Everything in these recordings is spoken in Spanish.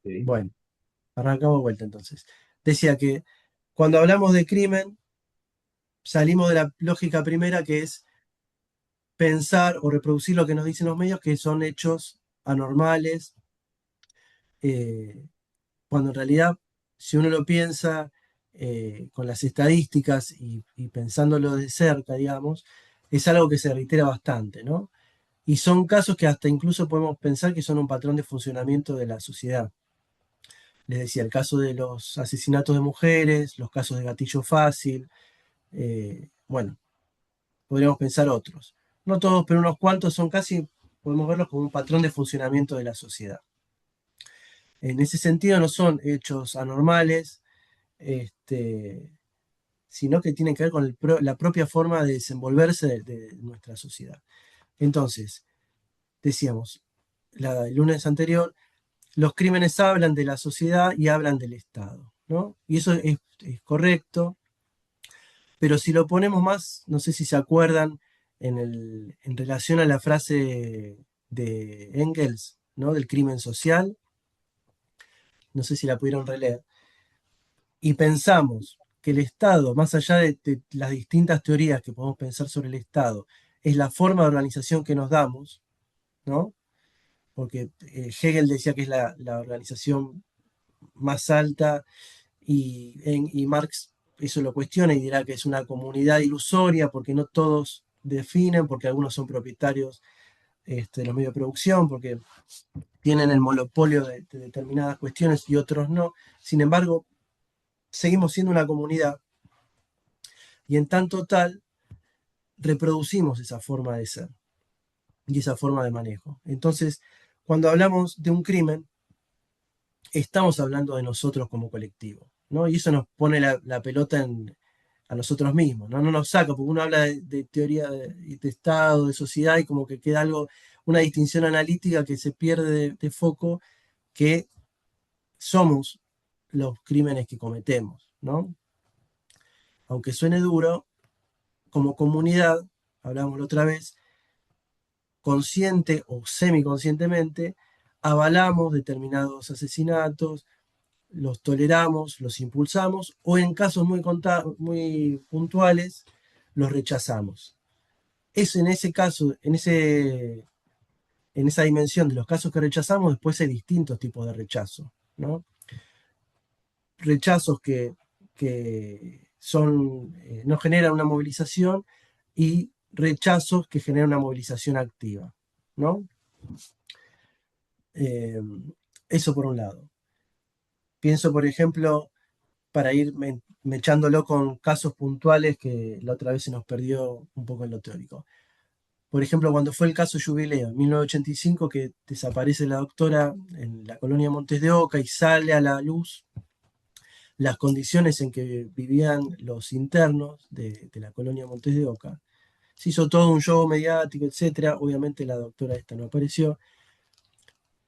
Ok. Bueno, arrancamos de vuelta entonces. Decía que cuando hablamos de crimen, salimos de la lógica primera, que es pensar o reproducir lo que nos dicen los medios, que son hechos anormales, eh, cuando en realidad, si uno lo piensa con las estadísticas y pensándolo de cerca, digamos, es algo que se reitera bastante, ¿no? Y son casos que hasta incluso podemos pensar que son un patrón de funcionamiento de la sociedad. Les decía, el caso de los asesinatos de mujeres, los casos de gatillo fácil, bueno, podríamos pensar otros. No todos, pero unos cuantos son casi, podemos verlos como un patrón de funcionamiento de la sociedad. En ese sentido no son hechos anormales, este, sino que tienen que ver con la propia forma de desenvolverse de nuestra sociedad. Entonces, decíamos, el lunes anterior, los crímenes hablan de la sociedad y hablan del Estado, ¿no? Y eso es correcto, pero si lo ponemos más, no sé si se acuerdan, en relación a la frase de Engels, ¿no? Del crimen social, no sé si la pudieron releer, y pensamos que el Estado, más allá de las distintas teorías que podemos pensar sobre el Estado, es la forma de organización que nos damos, ¿no? Porque Hegel decía que es la organización más alta y Marx eso lo cuestiona y dirá que es una comunidad ilusoria porque no todos definen, porque algunos son propietarios de los medios de producción, porque tienen el monopolio de determinadas cuestiones y otros no. Sin embargo, seguimos siendo una comunidad y en tanto tal reproducimos esa forma de ser y esa forma de manejo. Entonces, cuando hablamos de un crimen, estamos hablando de nosotros como colectivo, ¿no? Y eso nos pone la pelota a nosotros mismos, ¿no? No nos saca, porque uno habla de teoría de Estado, de sociedad, y como que queda algo, una distinción analítica que se pierde de foco, que somos los crímenes que cometemos, ¿no? Aunque suene duro, como comunidad, hablamos la otra vez, consciente o semiconscientemente, avalamos determinados asesinatos, los toleramos, los impulsamos o en casos muy puntuales los rechazamos. Es en ese caso, en esa dimensión de los casos que rechazamos, después hay distintos tipos de rechazo, ¿no? Rechazos que son, no generan una movilización y rechazos que generan una movilización activa, ¿no? Eh, Eso por un lado. Pienso, por ejemplo, para ir mechándolo con casos puntuales que la otra vez se nos perdió un poco en lo teórico. Por ejemplo, cuando fue el caso Jubileo, en 1985, que desaparece la doctora en la colonia Montes de Oca y sale a la luz las condiciones en que vivían los internos de la colonia Montes de Oca. Se hizo todo un show mediático, etcétera. Obviamente la doctora esta no apareció,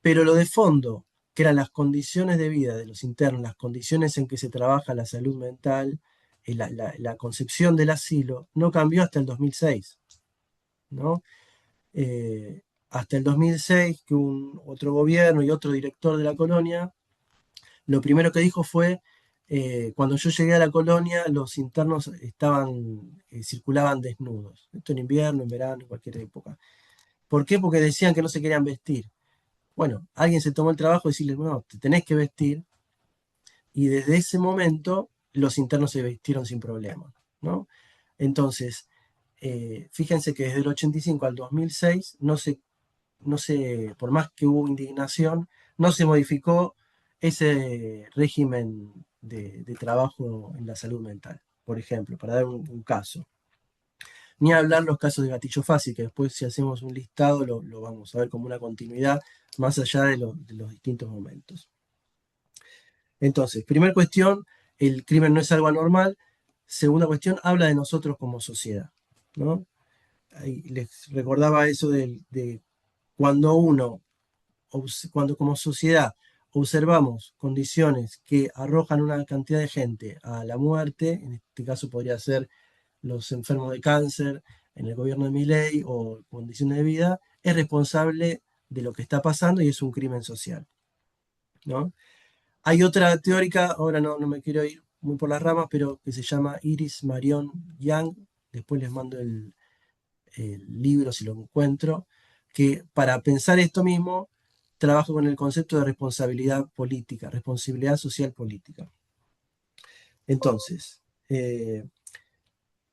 pero lo de fondo, que eran las condiciones de vida de los internos, las condiciones en que se trabaja la salud mental, la concepción del asilo, no cambió hasta el 2006, ¿no? Hasta el 2006, que otro gobierno y otro director de la colonia, lo primero que dijo fue, cuando yo llegué a la colonia, los internos circulaban desnudos. Esto en invierno, en verano, en cualquier época. ¿Por qué? Porque decían que no se querían vestir. Bueno, alguien se tomó el trabajo de decirles, no, te tenés que vestir, y desde ese momento los internos se vistieron sin problema, ¿no? Entonces, fíjense que desde el 85 al 2006 por más que hubo indignación, no se modificó ese régimen de trabajo en la salud mental, por ejemplo, para dar un caso. Ni hablar los casos de gatillo fácil, que después si hacemos un listado lo vamos a ver como una continuidad más allá de los distintos momentos. Entonces, primera cuestión, el crimen no es algo anormal. Segunda cuestión, habla de nosotros como sociedad, ¿no? Ahí les recordaba eso de cuando cuando como sociedad observamos condiciones que arrojan una cantidad de gente a la muerte, en este caso podría ser los enfermos de cáncer en el gobierno de Milei o condiciones de vida, es responsable de lo que está pasando y es un crimen social. ¿no? Hay otra teórica, ahora no me quiero ir muy por las ramas, pero que se llama Iris Marion Young. Después les mando el libro si lo encuentro, que para pensar esto mismo trabaja con el concepto de responsabilidad política, responsabilidad social política. Entonces,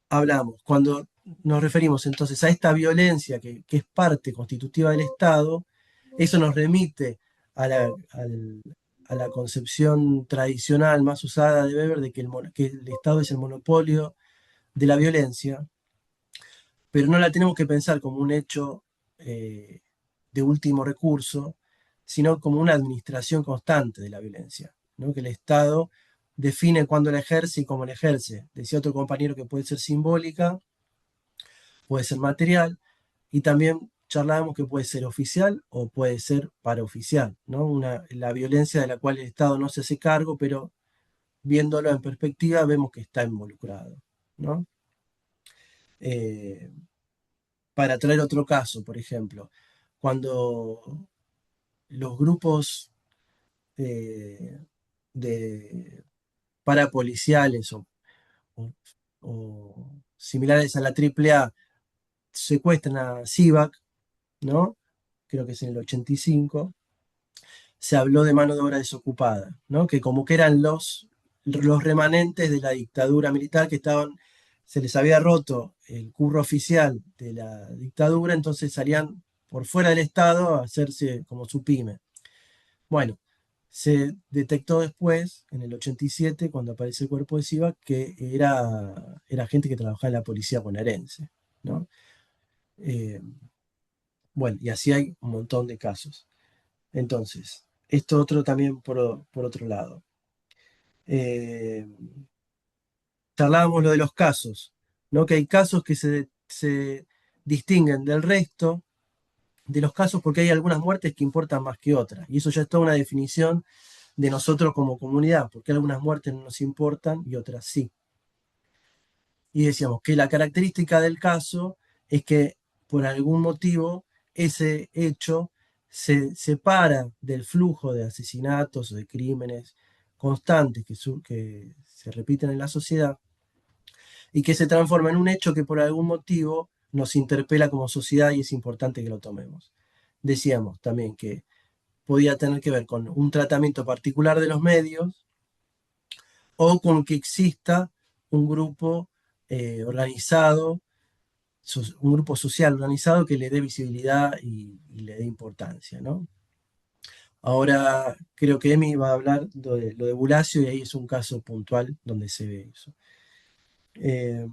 hablamos, cuando nos referimos entonces a esta violencia que es parte constitutiva del Estado, eso nos remite a a la concepción tradicional más usada de Weber de que el Estado es el monopolio de la violencia, pero no la tenemos que pensar como un hecho eh, de último recurso, sino como una administración constante de la violencia, ¿no? Que el Estado define cuándo la ejerce y cómo la ejerce. Decía otro compañero que puede ser simbólica, puede ser material, y también charlábamos que puede ser oficial o puede ser paraoficial, ¿no? La violencia de la cual el Estado no se hace cargo, pero viéndolo en perspectiva vemos que está involucrado, ¿no? Eh, para traer otro caso, por ejemplo, cuando los grupos eh, de parapoliciales o- o similares a la AAA secuestran a Sivak, ¿no? Creo que es en el 85, se habló de mano de obra desocupada, ¿no? Que como que eran los remanentes de la dictadura militar que estaban, se les había roto el curro oficial de la dictadura, entonces salían por fuera del Estado a hacerse como su pyme. Bueno, se detectó después, en el 87, cuando aparece el cuerpo de Siva, que era gente que trabajaba en la policía bonaerense, ¿no? Eh, bueno, y así hay un montón de casos. Entonces, esto otro también por otro lado. Eh, Charlábamos lo de los casos, ¿no? Que hay casos que se distinguen del resto de los casos porque hay algunas muertes que importan más que otras. Y eso ya es toda una definición de nosotros como comunidad, porque algunas muertes no nos importan y otras sí. Y decíamos que la característica del caso es que por algún motivo ese hecho se separa del flujo de asesinatos o de crímenes constantes que se repiten en la sociedad y que se transforma en un hecho que por algún motivo nos interpela como sociedad y es importante que lo tomemos. Decíamos también que podía tener que ver con un tratamiento particular de los medios o con que exista un grupo organizado, un grupo social organizado que le dé visibilidad y le dé importancia, ¿no? Ahora creo que Emi va a hablar lo de Bulacio y ahí es un caso puntual donde se ve eso. Eh,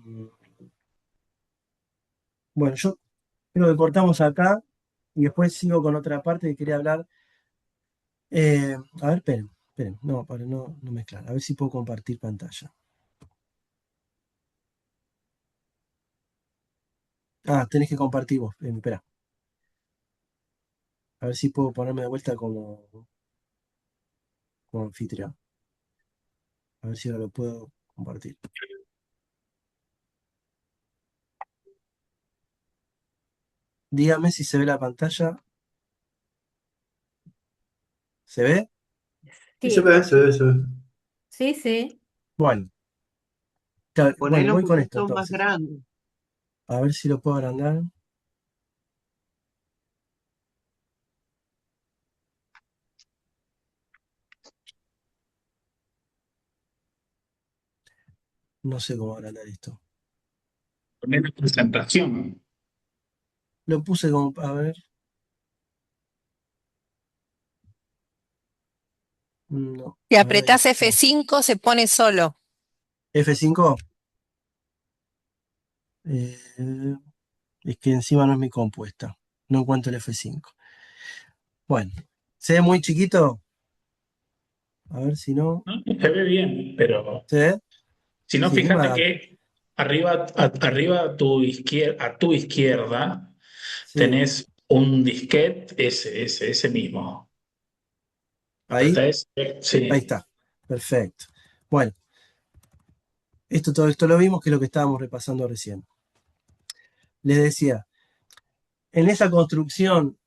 bueno, yo creo que cortamos acá y después sigo con otra parte que quería hablar. A ver, esperen, no, para no mezclar, a ver si puedo compartir pantalla. Ah, tenés que compartir vos, espera, a ver si puedo ponerme de vuelta como anfitrión. A ver si ahora lo puedo compartir. Dígame si se ve la pantalla. ¿Se ve? Sí, se ve, se ve, se ve. Sí, sí. Bueno, bueno, Ponelo un voy con esto poquito más entonces. grande. A ver si lo puedo agrandar. No sé cómo agrandar esto. Poner presentación. Lo puse como, a ver, no, Si a ver, ahí apretás está. F5 se pone solo. F5, eh, es que encima no es mi compuesta. No encuentro el F5. Bueno, ¿se ve muy chiquito? A ver si no. ¿No? Se ve bien, pero ¿Se ve? si no, Sí, no me fíjate haga. que arriba a tu izquierda Sí, tenés un disquete, ese mismo. ahí, Apretá ese, ahí sí. está. Perfecto. Bueno, todo esto lo vimos, que es lo que estábamos repasando recién. Les decía, en esa construcción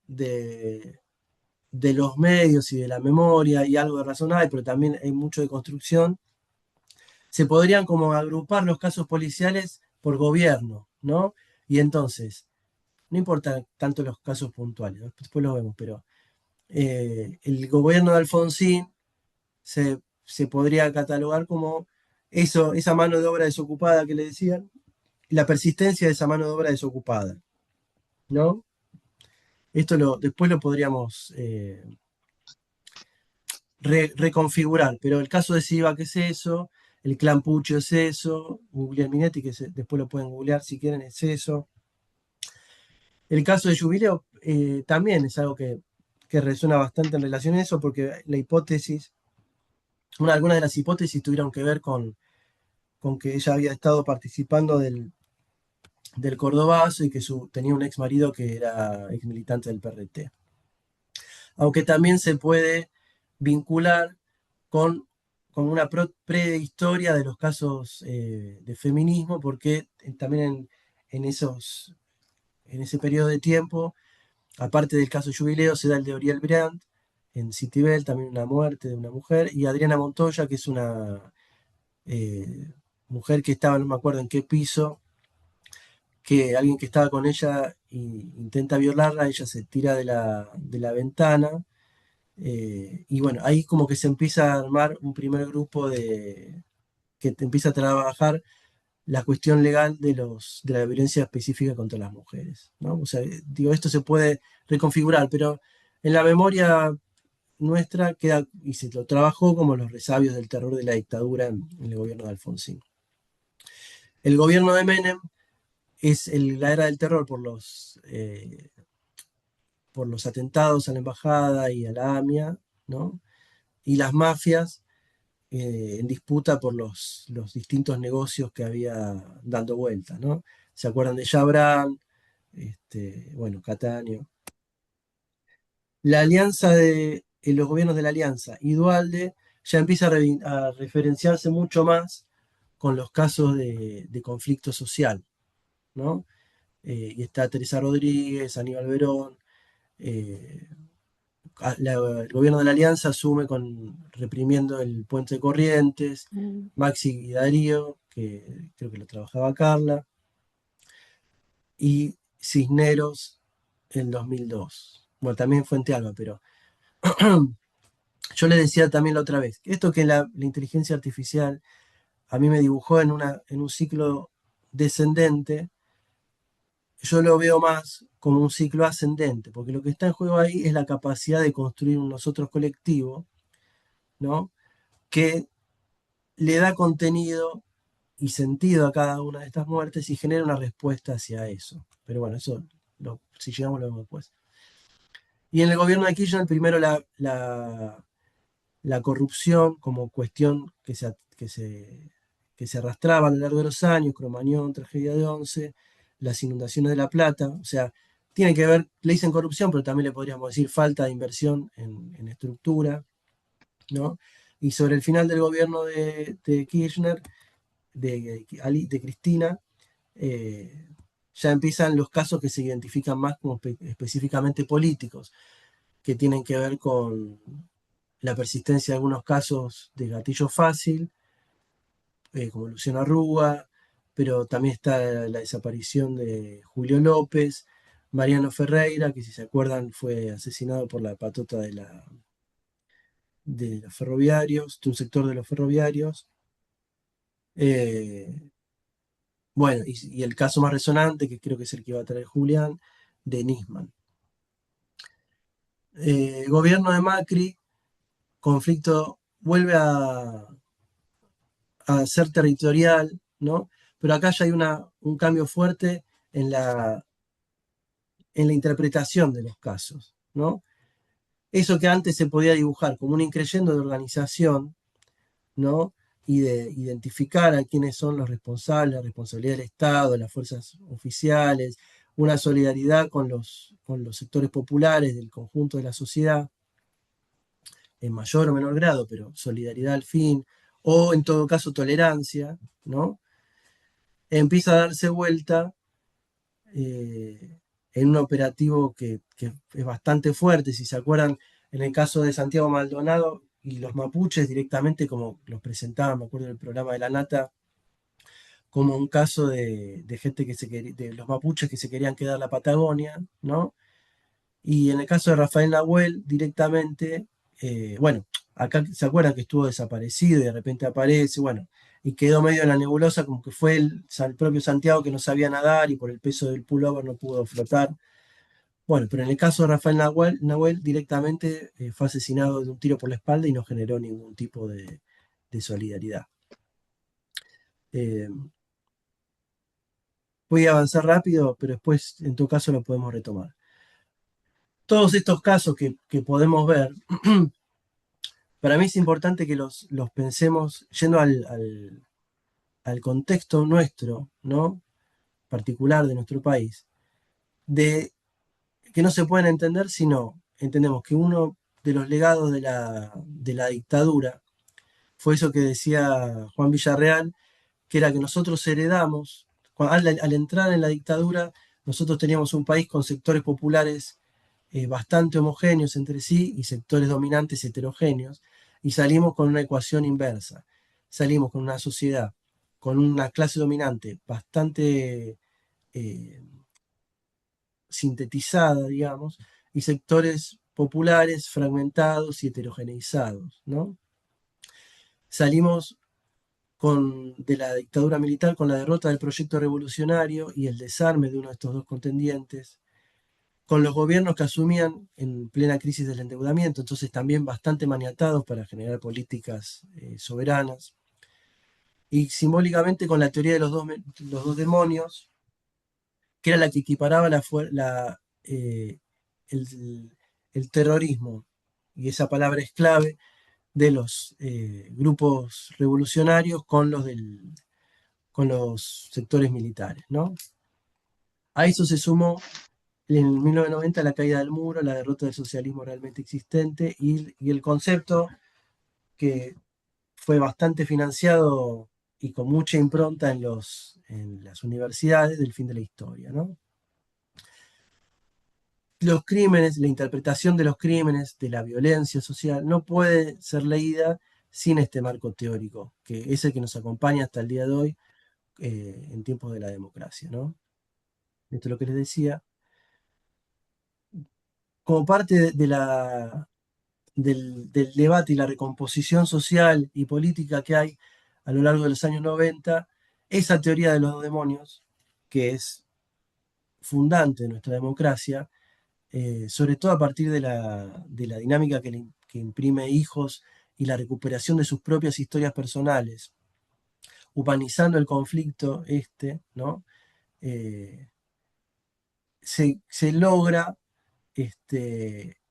de los medios y de la memoria, y algo de razón hay, pero también hay mucho de construcción, se podrían como agrupar los casos policiales por gobierno, ¿no? Y entonces, no importa tanto los casos puntuales, ¿no? Después lo vemos, pero el gobierno de Alfonsín se podría catalogar como eso, esa mano de obra desocupada que le decían, y la persistencia de esa mano de obra desocupada, ¿no? Después lo podríamos reconfigurar, pero el caso de Siva, ¿qué es eso? El clan Pucho es eso, Guglielminetti, Minetti, después lo pueden googlear si quieren, es eso. El caso de Jubileo también es algo que resuena bastante en relación a eso, porque la hipótesis, algunas de las hipótesis tuvieron que ver con que ella había estado participando del Cordobazo y que tenía un ex marido que era ex militante del PRT. Aunque también se puede vincular con una prehistoria de los casos de feminismo, porque también en ese periodo de tiempo, aparte del caso Jubileo, se da el de Oriel Brandt en Citibel, también una muerte de una mujer, y Adriana Montoya, que es una eh, mujer que estaba, no me acuerdo en qué piso, que alguien que estaba con ella intenta violarla, ella se tira de la ventana. Y bueno, ahí como que se empieza a armar un primer grupo que te empieza a trabajar la cuestión legal de la violencia específica contra las mujeres, ¿no? O sea, digo, esto se puede reconfigurar, pero en la memoria nuestra queda, y se lo trabajó como los resabios del terror de la dictadura en el gobierno de Alfonsín. El gobierno de Menem es la era del terror por los atentados a la embajada y a la AMIA, ¿no? Y las mafias en disputa por los distintos negocios que había dando vuelta, ¿no? ¿Se acuerdan de Chabran? Bueno, Cataño. La alianza los gobiernos de la alianza y Duhalde ya empieza a referenciarse mucho más con los casos de conflicto social, ¿no? Y está Teresa Rodríguez, Aníbal Verón. eh, el gobierno de la Alianza asume reprimiendo el puente de Corrientes, Maxi y Darío, que creo que lo trabajaba Carla, y Cisneros en 2002. Bueno, también Fuente Alba, pero yo le decía también la otra vez, esto que la inteligencia artificial a mí me dibujó en un ciclo descendente, yo lo veo más como un ciclo ascendente, porque lo que está en juego ahí es la capacidad de construir un nosotros colectivo, ¿no? Que le da contenido y sentido a cada una de estas muertes y genera una respuesta hacia eso. Pero bueno, eso, si llegamos, lo vemos después. Y en el gobierno de Kirchner, primero la corrupción como cuestión que se arrastraba a lo largo de los años, Cromañón, tragedia de Once, las inundaciones de La Plata, o sea, tiene que ver, le dicen corrupción, pero también le podríamos decir falta de inversión en estructura, ¿no? Y sobre el final del gobierno de Kirchner, de Cristina, eh, ya empiezan los casos que se identifican más como específicamente políticos, que tienen que ver con la persistencia de algunos casos de gatillo fácil, como Luciano Arruga, pero también está la desaparición de Julio López, Mariano Ferreira, que si se acuerdan fue asesinado por la patota de los ferroviarios, de un sector de los ferroviarios. Eh, bueno, y el caso más resonante, que creo que es el que va a traer Julián, de Nisman. Gobierno de Macri, conflicto vuelve a ser territorial, ¿no? Pero acá ya hay un cambio fuerte en en la interpretación de los casos, ¿no? Eso que antes se podía dibujar como un increyendo de organización, ¿no? Y de identificar a quiénes son los responsables, la responsabilidad del Estado, las fuerzas oficiales, una solidaridad con los sectores populares del conjunto de la sociedad, en mayor o menor grado, pero solidaridad al fin, o en todo caso tolerancia, ¿no? Empieza a darse vuelta en un operativo que es bastante fuerte. Si se acuerdan, En el caso de Santiago Maldonado y los mapuches directamente, como los presentaban, me acuerdo del programa de La Nata, como un caso de gente de los mapuches que se querían quedar en la Patagonia, ¿no? Y en el caso de Rafael Nahuel, directamente, bueno, acá se acuerdan que estuvo desaparecido y de repente aparece, bueno, y quedó medio en la nebulosa, como que fue el propio Santiago que no sabía nadar y por el peso del pullover no pudo flotar. Bueno, pero en el caso de Rafael Nahuel directamente fue asesinado de un tiro por la espalda y no generó ningún tipo de solidaridad. Eh, Voy a avanzar rápido, pero después en tu caso lo podemos retomar. Todos estos casos que podemos ver, para mí es importante que los pensemos yendo al contexto nuestro, ¿no? Particular de nuestro país, de que no se pueden entender si no entendemos que uno de los legados de la dictadura fue eso que decía Juan Villarreal, que era que nosotros heredamos, al entrar en la dictadura, nosotros teníamos un país con sectores populares bastante homogéneos entre sí y sectores dominantes heterogéneos, y salimos con una ecuación inversa. Salimos con una sociedad, con una clase dominante bastante eh, sintetizada, digamos, y sectores populares fragmentados y heterogeneizados, ¿no? Salimos de la dictadura militar con la derrota del proyecto revolucionario y el desarme de uno de estos dos contendientes, con los gobiernos que asumían en plena crisis del endeudamiento, entonces también bastante maniatados para generar políticas soberanas, y simbólicamente con la teoría de los dos demonios, que era la que equiparaba el, el terrorismo, y esa palabra es clave, de los grupos revolucionarios con los sectores militares, ¿no? A eso se sumó en 1990 la caída del muro, la derrota del socialismo realmente existente y el concepto que fue bastante financiado y con mucha impronta en las universidades del fin de la historia, ¿no? Los crímenes, la interpretación de los crímenes, de la violencia social, no puede ser leída sin este marco teórico, que es el que nos acompaña hasta el día de hoy en tiempos de la democracia, ¿no? Esto es lo que les decía. Como parte del debate y la recomposición social y política que hay a lo largo de los años 90, esa teoría de los dos demonios, que es fundante de nuestra democracia, sobre todo a partir de la dinámica que imprime Hijos y la recuperación de sus propias historias personales, humanizando el conflicto ¿no? Se logra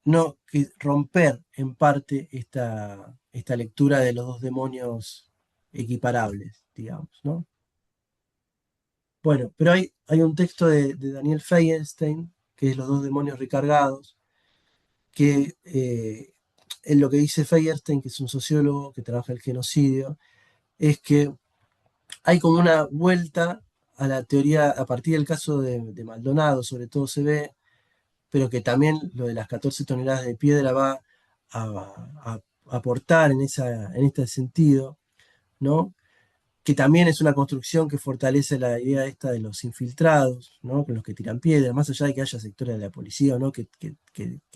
no, romper en parte esta lectura de los dos demonios equiparables, digamos, ¿no? Bueno, pero hay un texto de Daniel Feierstein, que es Los dos demonios recargados, que en lo que dice Feierstein, que es un sociólogo que trabaja el genocidio, es que hay como una vuelta a la teoría, a partir del caso de Maldonado, sobre todo se ve, pero que también lo de las 14 toneladas de piedra va a aportar en este sentido, ¿no? Que también es una construcción que fortalece la idea esta de los infiltrados, ¿no? Con los que tiran piedras, más allá de que haya sectores de la policía, ¿no? Que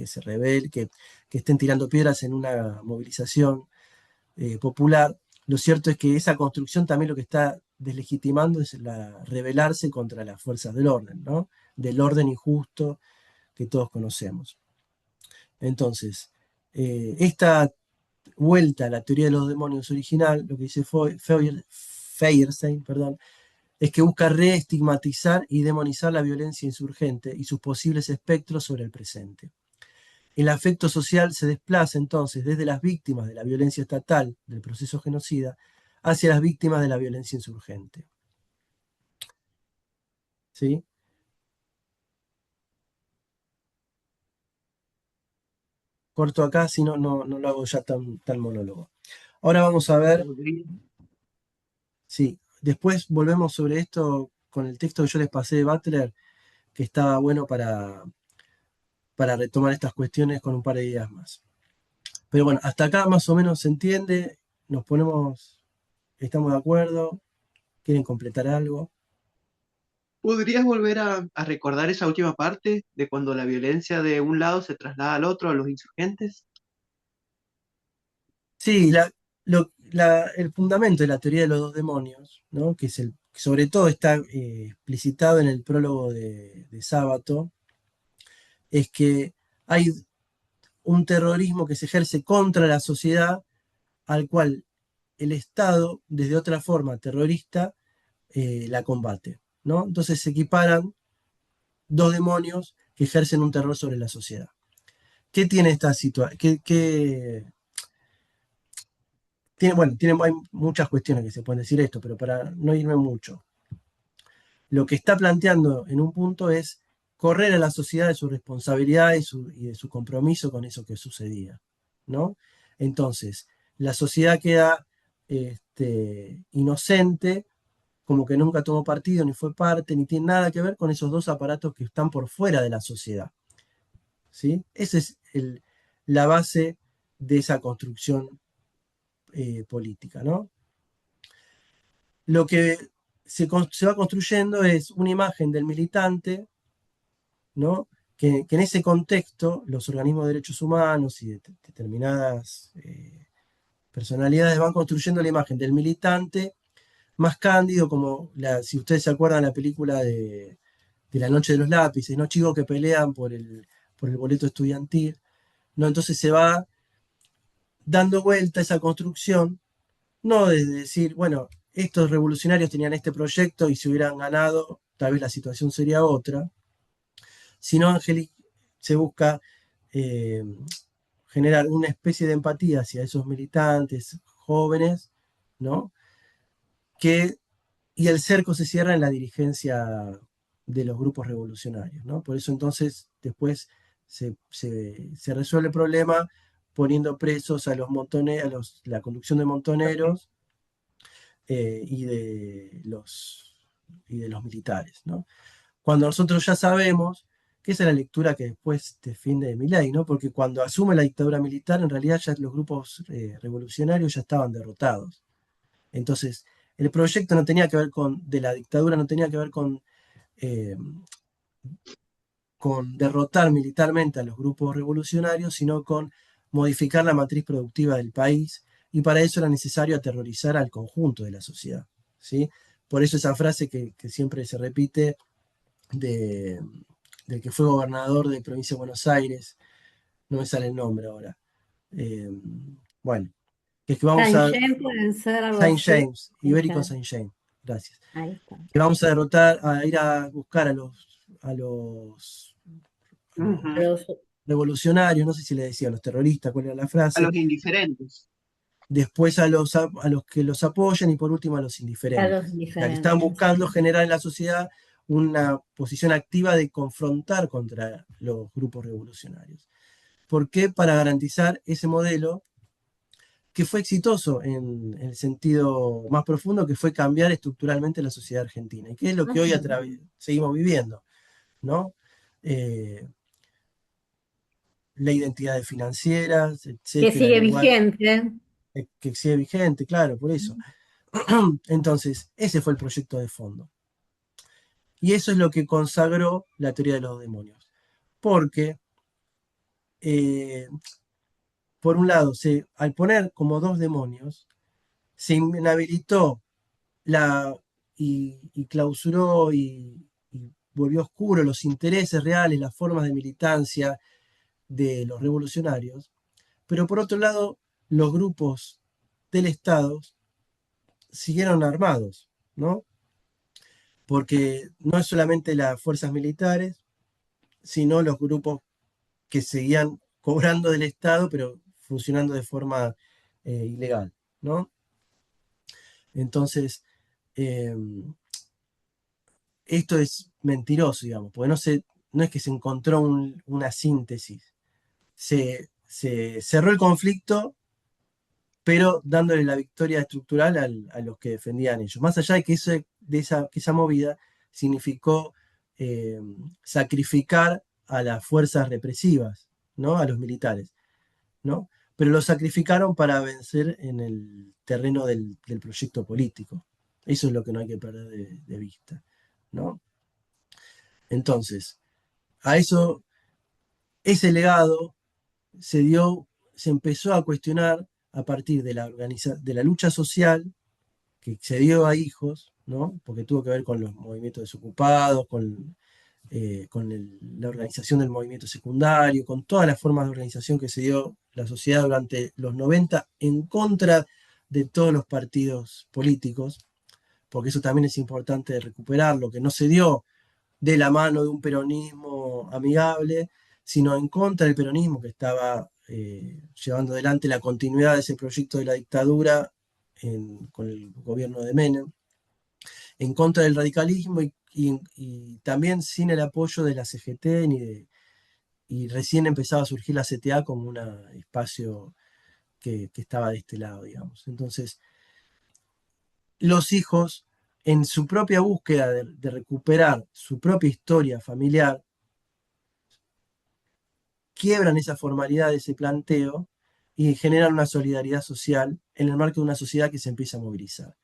se rebelen, que estén tirando piedras en una movilización popular. Lo cierto es que esa construcción también lo que está deslegitimando es rebelarse contra las fuerzas del orden, ¿no? Del orden injusto que todos conocemos. Entonces, esta vuelta a la teoría de los demonios original, lo que dice Feierstein, perdón, es que busca reestigmatizar y demonizar la violencia insurgente y sus posibles espectros sobre el presente. El afecto social se desplaza entonces desde las víctimas de la violencia estatal del proceso genocida hacia las víctimas de la violencia insurgente. ¿Sí? Corto acá, si no, no lo hago ya tan monólogo. Ahora vamos a ver, sí, después volvemos sobre esto con el texto que yo les pasé de Butler, que estaba bueno para retomar estas cuestiones con un par de ideas más. Pero bueno, hasta acá más o menos se entiende, nos ponemos, estamos de acuerdo, quieren completar algo. ¿Podrías volver a recordar esa última parte de cuando la violencia de un lado se traslada al otro, a los insurgentes? Sí, el fundamento de la teoría de los dos demonios, ¿no? Que es sobre todo está explicitado en el prólogo de Sábato, es que hay un terrorismo que se ejerce contra la sociedad al cual el Estado, desde otra forma terrorista, la combate, ¿no? Entonces se equiparan dos demonios que ejercen un terror sobre la sociedad. ¿Qué tiene esta situación? Bueno, hay muchas cuestiones que se pueden decir esto, pero para no irme mucho, lo que está planteando en un punto es correr a la sociedad de su responsabilidad y de su compromiso con eso que sucedía, ¿no? Entonces, la sociedad queda inocente, como que nunca tomó partido, ni fue parte, ni tiene nada que ver con esos dos aparatos que están por fuera de la sociedad, ¿sí? Esa es la base de esa construcción política, ¿no? Lo que se va construyendo es una imagen del militante, ¿no? Que en ese contexto los organismos de derechos humanos y de determinadas personalidades van construyendo la imagen del militante más cándido, como si ustedes se acuerdan la película de La Noche de los Lápices, ¿no? Chicos que pelean por el boleto estudiantil, ¿no? Entonces se va dando vuelta esa construcción, no de decir, bueno, estos revolucionarios tenían este proyecto y si hubieran ganado, tal vez la situación sería otra, sino se busca eh, generar una especie de empatía hacia esos militantes jóvenes, ¿no? Que, y el cerco se cierra en la dirigencia de los grupos revolucionarios, ¿no? Por eso entonces después se resuelve el problema poniendo presos a los montoneros, la conducción de montoneros y de los militares, ¿no? Cuando nosotros ya sabemos que esa es la lectura que después defiende Milei, ¿no? Porque cuando asume la dictadura militar, en realidad ya los grupos revolucionarios ya estaban derrotados. Entonces, el proyecto no tenía que ver de la dictadura no tenía que ver eh, con derrotar militarmente a los grupos revolucionarios, sino con modificar la matriz productiva del país, y para eso era necesario aterrorizar al conjunto de la sociedad, ¿sí? Por eso esa frase que siempre se repite de, del que fue gobernador de provincia de Buenos Aires, no me sale el nombre ahora. Eh, bueno, que es que vamos Saint a James pueden ser algo Saint así. James, Ibérico Saint James, gracias. Ahí está. Que vamos a derrotar, a ir a buscar a los Ujú. Los- revolucionarios, no sé si le decía a los terroristas, cuál era la A frase, los indiferentes. después a los que los apoyan y por último a los a los indiferentes. O sea, que están diferentes. buscando generar en la sociedad una posición activa de confrontar contra los grupos revolucionarios. ¿Por qué? Para garantizar ese modelo que fue exitoso en el sentido más profundo, que fue cambiar estructuralmente la sociedad argentina, y que es lo que hoy Ujú. seguimos viviendo, ¿no? Eh, la identidad de financieras, Que etcétera, sigue el igual vigente. que sigue vigente, claro, por eso. Entonces, ese fue el proyecto de fondo. Y eso es lo que consagró la teoría de los demonios. Porque, eh, por un lado, al poner como dos demonios, se inhabilitó y clausuró y volvió oscuro los intereses reales, las formas de militancia de los revolucionarios. Pero por otro lado, los grupos del Estado siguieron armados, ¿no? Porque no es solamente las fuerzas militares, sino los grupos que seguían cobrando del Estado, pero funcionando de forma ilegal, ¿no? Entonces, eh, esto es mentiroso, digamos, porque no es que se encontró una síntesis. Se cerró el conflicto, pero dándole la victoria estructural a los que defendían ellos. Más allá de que, que esa movida significó eh, sacrificar a las fuerzas represivas, ¿no? A los militares, ¿no? pero lo sacrificaron para vencer en el terreno del proyecto político. Eso es lo que no hay que perder de vista, ¿no? Entonces, a eso, ese legado se dio, se empezó a cuestionar a partir de la lucha social que se dio a hijos, ¿no? Porque tuvo que ver con los movimientos desocupados, con la organización del movimiento secundario, con todas las formas de organización que se dio la sociedad durante los 90 en contra de todos los partidos políticos, porque eso también es importante recuperarlo, que no se dio de la mano de un peronismo amigable, sino en contra del peronismo que estaba llevando adelante la continuidad de ese proyecto de la dictadura con el gobierno de Menem, en contra del radicalismo y también sin el apoyo de la CGT y recién empezaba a surgir la CTA como un espacio que estaba de este lado, digamos. Entonces, los hijos, en su propia búsqueda de recuperar su propia historia familiar, quiebran esa formalidad de ese planteo y generan una solidaridad social en el marco de una sociedad que se empieza a movilizar,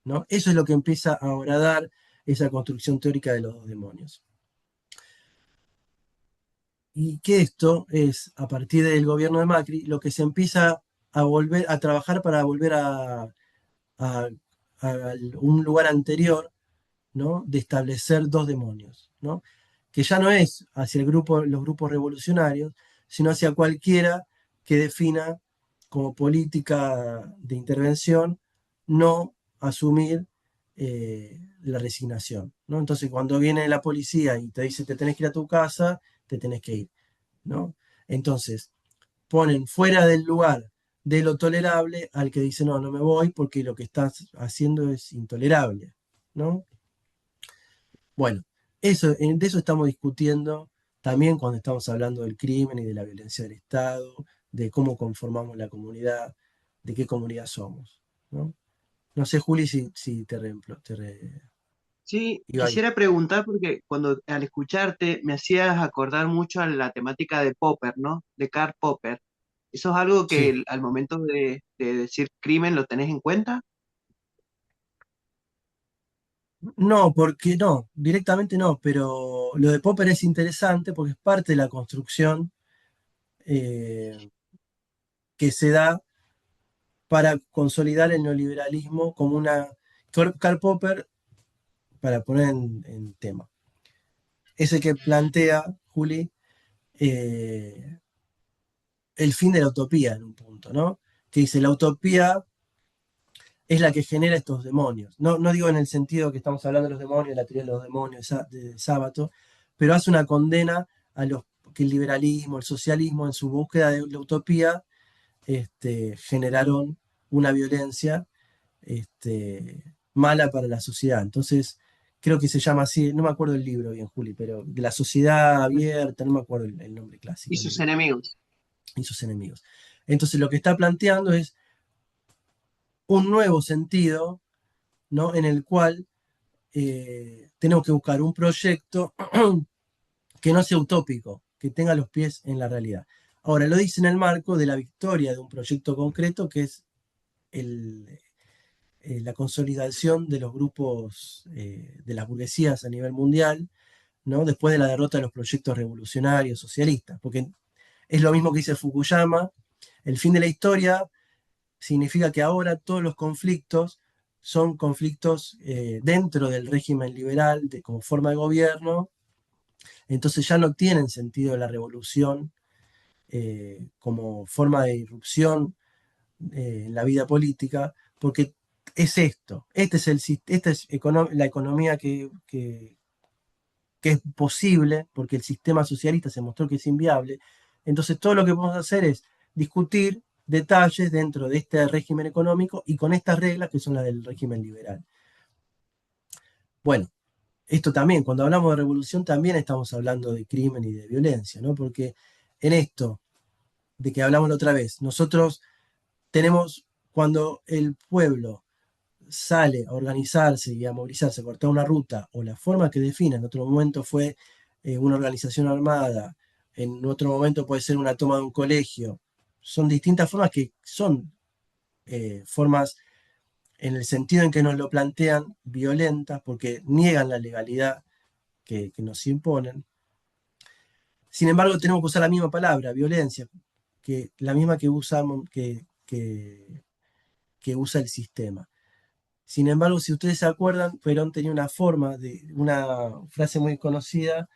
¿no? Eso es lo que empieza a horadar esa construcción teórica de los dos demonios. Y que esto es, a partir del gobierno de Macri, lo que se empieza a volver a trabajar para volver a- a un lugar anterior, ¿no? De establecer dos demonios, ¿no? Que ya no es hacia los grupos revolucionarios, sino hacia cualquiera que defina como política de intervención no asumir la resignación, ¿no? Entonces, cuando viene la policía y te dice te tenés que ir a tu casa, te tenés que ir, ¿no? Entonces, ponen fuera del lugar de lo tolerable al que dice no, no me voy porque lo que estás haciendo es intolerable, ¿no? Bueno, de eso estamos discutiendo también cuando estamos hablando del crimen y de la violencia del Estado, de cómo conformamos la comunidad, de qué comunidad somos, ¿no? No sé, Juli, si Sí, iba ahí. quisiera preguntar porque cuando al escucharte me hacías acordar mucho a la temática de Popper, ¿no? De Karl Popper. ¿Eso es algo que Sí. al momento de decir crimen lo tenés en cuenta? No, porque no, directamente no, pero lo de Popper es interesante porque es parte de la construcción eh, que se da para consolidar el neoliberalismo como una... Karl Popper, para poner en tema, es el que plantea, Juli, eh, el fin de la utopía en un punto, ¿no? Que dice, la utopía es la que genera estos demonios. No, no digo en el sentido que estamos hablando de los demonios, la teoría de los demonios de Sábato, pero hace una condena a los que el liberalismo, el socialismo, en su búsqueda de la utopía, generaron una violencia mala para la sociedad. Entonces, creo que se llama así, no me acuerdo el libro bien, Juli, pero de la sociedad abierta, no me acuerdo el nombre Y clásico del sus libro, enemigos. y sus enemigos. Entonces, lo que está planteando es un nuevo sentido, ¿no? En el cual tenemos que buscar un proyecto que no sea utópico, que tenga los pies en la realidad. Ahora, lo dice en el marco de la victoria de un proyecto concreto que es el, la consolidación de los grupos de las burguesías a nivel mundial, ¿no? Después de la derrota de los proyectos revolucionarios socialistas, porque es lo mismo que dice Fukuyama, el fin de la historia significa que ahora todos los conflictos son conflictos dentro del régimen liberal como forma de gobierno, entonces ya no tienen sentido la revolución como forma de irrupción en la vida política, porque es esto, esta es la economía que es posible, porque el sistema socialista se mostró que es inviable. Entonces todo lo que podemos hacer es discutir detalles dentro de este régimen económico y con estas reglas que son las del régimen liberal. Bueno, esto también, cuando hablamos de revolución, también estamos hablando de crimen y de violencia, ¿no? Porque en esto de que hablamos la otra vez, nosotros tenemos, cuando el pueblo sale a organizarse y a movilizarse, a cortar una ruta, o la forma que define, en otro momento fue una organización armada, en otro momento puede ser una toma de un colegio, son distintas formas que son formas en el sentido en que nos lo plantean violentas porque niegan la legalidad que nos imponen. Sin embargo, tenemos que usar la misma palabra, violencia, que la misma que usamos, que usa el sistema. Sin embargo, si ustedes se acuerdan, Perón tenía una frase muy conocida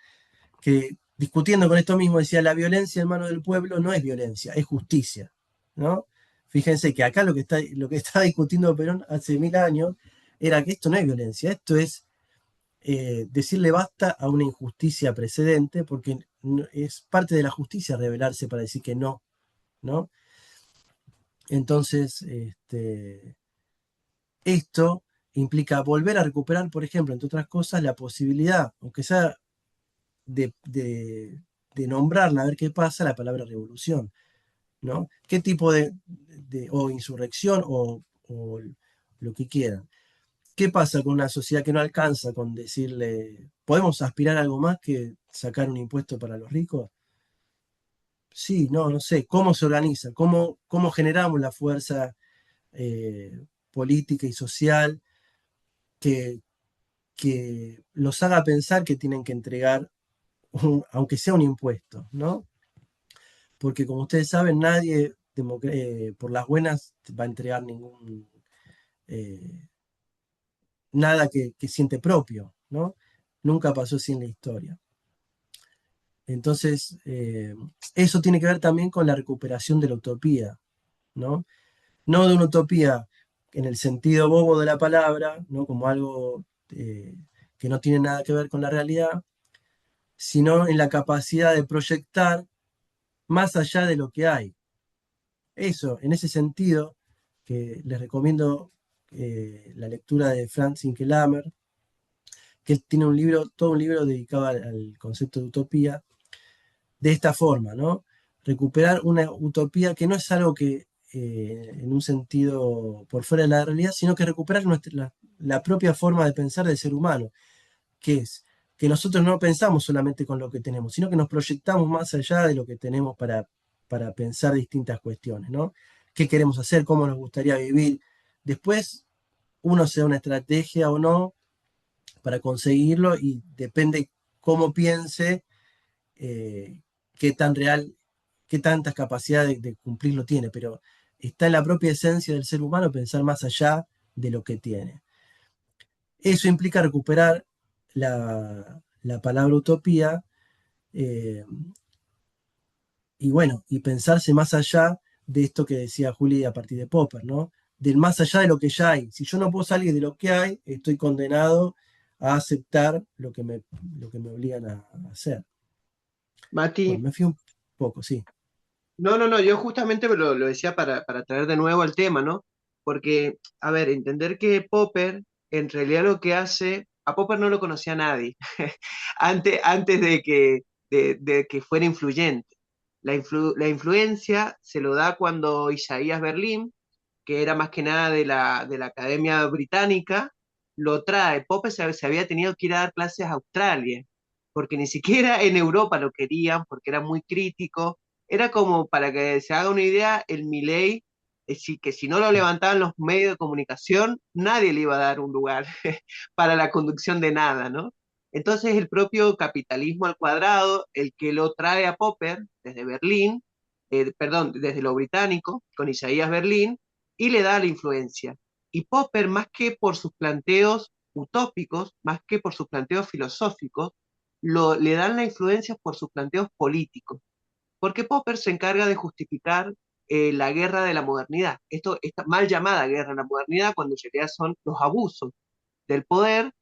que discutiendo con esto mismo decía, la violencia en manos del pueblo no es violencia, es justicia, ¿no? Fíjense que acá lo que está discutiendo Perón hace 1000 años era que esto no es violencia, esto es decirle basta a una injusticia precedente, porque es parte de la justicia rebelarse para decir que no, ¿no? Entonces, esto implica volver a recuperar, por ejemplo, entre otras cosas, la posibilidad, aunque sea de nombrarla, a ver qué pasa, la palabra revolución, ¿no? ¿Qué tipo o insurrección o lo que quieran? ¿Qué pasa con una sociedad que no alcanza con decirle, ¿podemos aspirar a algo más que sacar un impuesto para los ricos? Sí, no, no sé. ¿Cómo se organiza? ¿Cómo generamos la fuerza política y social que, que los haga pensar que tienen que entregar, aunque sea un impuesto, ¿no? Porque como ustedes saben, nadie por las buenas va a entregar eh, nada que siente propio, ¿no? Nunca pasó así en la historia. Entonces, eso tiene que ver también con la recuperación de la utopía, ¿no? No de una utopía en el sentido bobo de la palabra, ¿no? Como algo que no tiene nada que ver con la realidad, sino en la capacidad de proyectar más allá de lo que hay. Eso, en ese sentido, que les recomiendo la lectura de Franz Inkelammer, que él tiene todo un libro dedicado al concepto de utopía, de esta forma, ¿no? Recuperar una utopía que no es algo que en un sentido por fuera de la realidad, sino que recuperar la propia forma de pensar del ser humano, que es que nosotros no pensamos solamente con lo que tenemos, sino que nos proyectamos más allá de lo que tenemos para pensar distintas cuestiones, ¿no? ¿Qué queremos hacer? ¿Cómo nos gustaría vivir? Después uno se da una estrategia o no para conseguirlo y depende cómo piense, qué tan real, qué tantas capacidades de cumplirlo tiene, pero está en la propia esencia del ser humano pensar más allá de lo que tiene. Eso implica recuperar la palabra utopía eh, y bueno, y pensarse más allá de esto que decía Juli a partir de Popper, ¿no? Del más allá de lo que ya hay. Si yo no puedo salir de lo que hay, estoy condenado a aceptar lo que me obligan a hacer. Bueno, Mati, me fui un poco, sí. no, no, no, yo justamente lo decía para traer de nuevo el tema, ¿no? Porque, a ver, entender que Popper, en realidad lo que hace, a Popper no lo conocía nadie, antes de que fuera influyente. La influencia se lo da cuando Isaías Berlín, que era más que nada de la Academia Británica, lo trae. Popper se había tenido que ir a dar clases a Australia, porque ni siquiera en Europa lo querían, porque era muy crítico. Era como, para que se haga una idea, el Milei, que si no lo levantaban los medios de comunicación, nadie le iba a dar un lugar para la conducción de nada, ¿no? Entonces el propio capitalismo al cuadrado, el que lo trae a Popper desde Berlín, perdón, desde lo británico, con Isaías Berlín, y le da la influencia. Y Popper, más que por sus planteos utópicos, más que por sus planteos filosóficos, le dan la influencia por sus planteos políticos, porque Popper se encarga de justificar la guerra de la modernidad, esta mal llamada guerra de la modernidad, cuando en realidad son los abusos del poder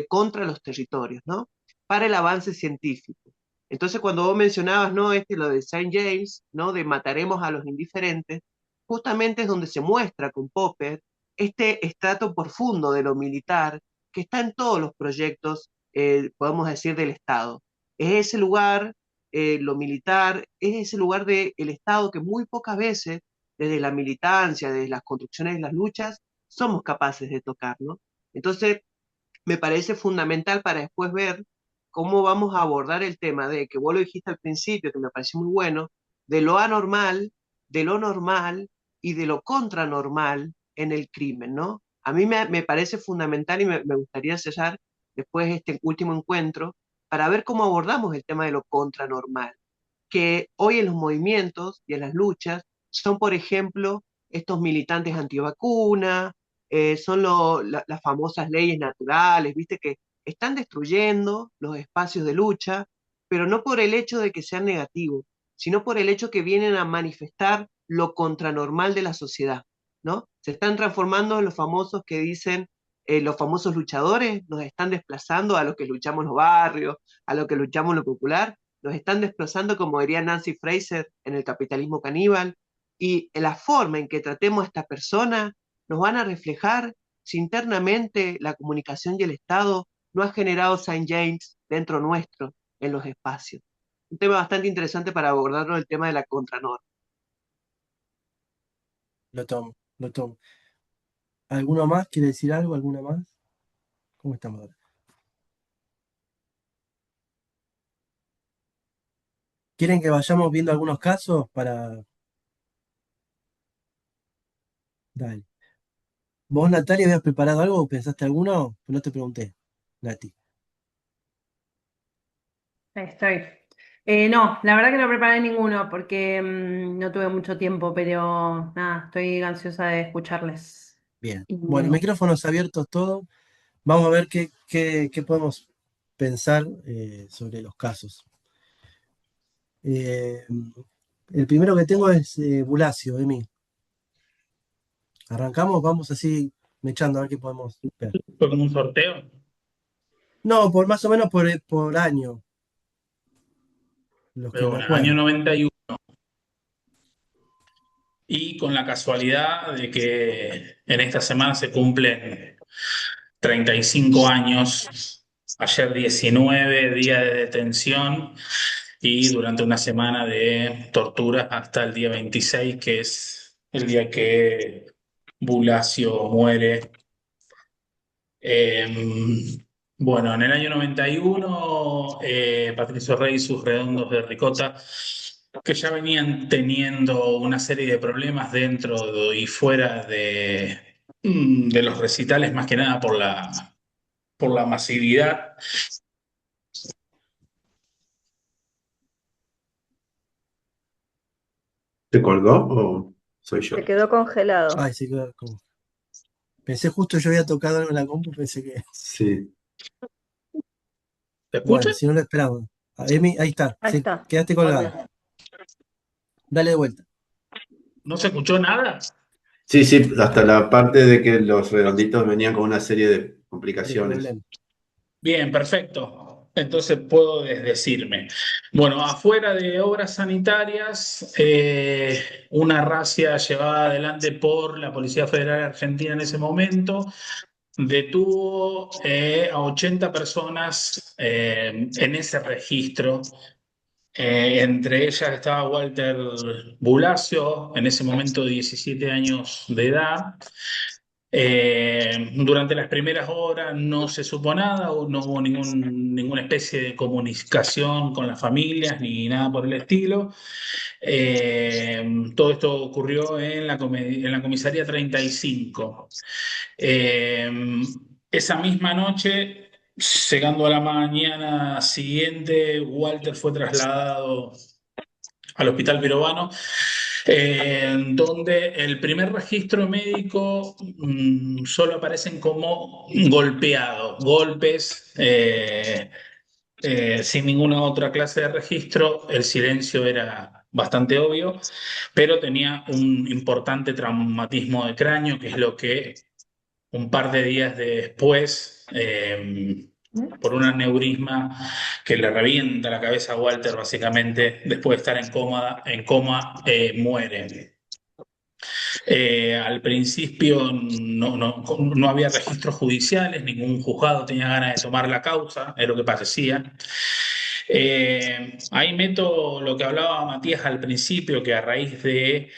contra los territorios, ¿no? Para el avance científico. Entonces, cuando vos mencionabas, ¿no? Lo de Saint James, ¿no? De mataremos a los indiferentes, justamente es donde se muestra con Popper este estrato profundo de lo militar que está en todos los proyectos, podemos decir, del Estado. Es ese lugar, lo militar, es ese lugar del Estado que muy pocas veces, desde la militancia, desde las construcciones de las luchas, somos capaces de tocar, ¿no? Entonces, me parece fundamental para después ver cómo vamos a abordar el tema de que vos lo dijiste al principio, que me pareció muy bueno, de lo anormal de lo normal y de lo contranormal en el crimen, ¿no? A mí me parece fundamental y me gustaría cerrar después este último encuentro para ver cómo abordamos el tema de lo contranormal, que hoy en los movimientos y en las luchas son, por ejemplo, estos militantes antivacunas, son las famosas leyes naturales, viste, que están destruyendo los espacios de lucha, pero no por el hecho de que sean negativos, sino por el hecho que vienen a manifestar lo contranormal de la sociedad, ¿no? Se están transformando en los famosos que dicen, los famosos luchadores nos están desplazando a los que luchamos en los barrios, a los que luchamos en lo popular, nos están desplazando, como diría Nancy Fraser, en el capitalismo caníbal, y la forma en que tratemos a esta persona nos van a reflejar si internamente la comunicación y el Estado no ha generado Saint James dentro nuestro, en los espacios. Un tema bastante interesante para abordarlo, el tema de la contranorma. Lo tomo, lo tomo. ¿Alguno más quiere decir algo? ¿Alguna más? ¿Cómo estamos ahora? ¿Quieren que vayamos viendo algunos casos para... Dale. ¿Vos, Natalia, habías preparado algo o pensaste alguno? No te pregunté, Nati. Ahí estoy. No, la verdad que no preparé ninguno porque no tuve mucho tiempo, pero nada, estoy ansiosa de escucharles. Bien. Y, Bueno, micrófonos abiertos todo. Vamos a ver qué podemos pensar sobre los casos. Eh, el primero que tengo es Bulacio, Emi. Arrancamos, vamos así mechando a ver qué podemos ver. Fue como un sorteo. No, por más o menos por año, los que Pero me bueno, año acuerdo. 91. Y con la casualidad de que en esta semana se cumplen 35 años, ayer 19 día de detención y durante una semana de torturas hasta el día 26, que es el día que Bulacio muere. Bueno, en el año 91, Patricio Rey y sus redondos de ricota, que ya venían teniendo una serie de problemas dentro y fuera de los recitales, más que nada por la masividad. ¿Se colgó o soy yo? se quedó congelado. Ay, sí, pensé justo yo había tocado algo en la compu, pensé que. Sí. ¿Te escucha? Bueno, si no lo esperamos. Emi, ahí está, Ahí está. quedaste colgada. Volvé. Dale de vuelta. ¿No se escuchó nada? Sí, sí, hasta la parte de que los redonditos venían con una serie de De complicaciones. problema. Bien, perfecto. Entonces puedo desdecirme. Bueno, afuera de obras sanitarias, una racia llevada adelante por la Policía Federal Argentina en ese momento detuvo a 80 personas en ese registro. Entre ellas estaba Walter Bulacio, en ese momento 17 años de edad. Durante las primeras horas no se supo nada, o no hubo ninguna especie de comunicación con las familias ni nada por el estilo. Todo esto ocurrió en la comisaría 35. Eh, Esa misma noche, llegando a la mañana siguiente, Walter fue trasladado al Hospital Virobano, donde el primer registro médico solo aparecen como golpeado, golpes, sin ninguna otra clase de registro. El silencio era bastante obvio, pero tenía un importante traumatismo de cráneo, que es lo que un par de días después, por un aneurisma que le revienta la cabeza a Walter, básicamente, después de estar en coma muere. Al principio no había registros judiciales, ningún juzgado tenía ganas de tomar la causa, es lo que parecía. Ahí meto lo que hablaba Matías al principio, que a raíz de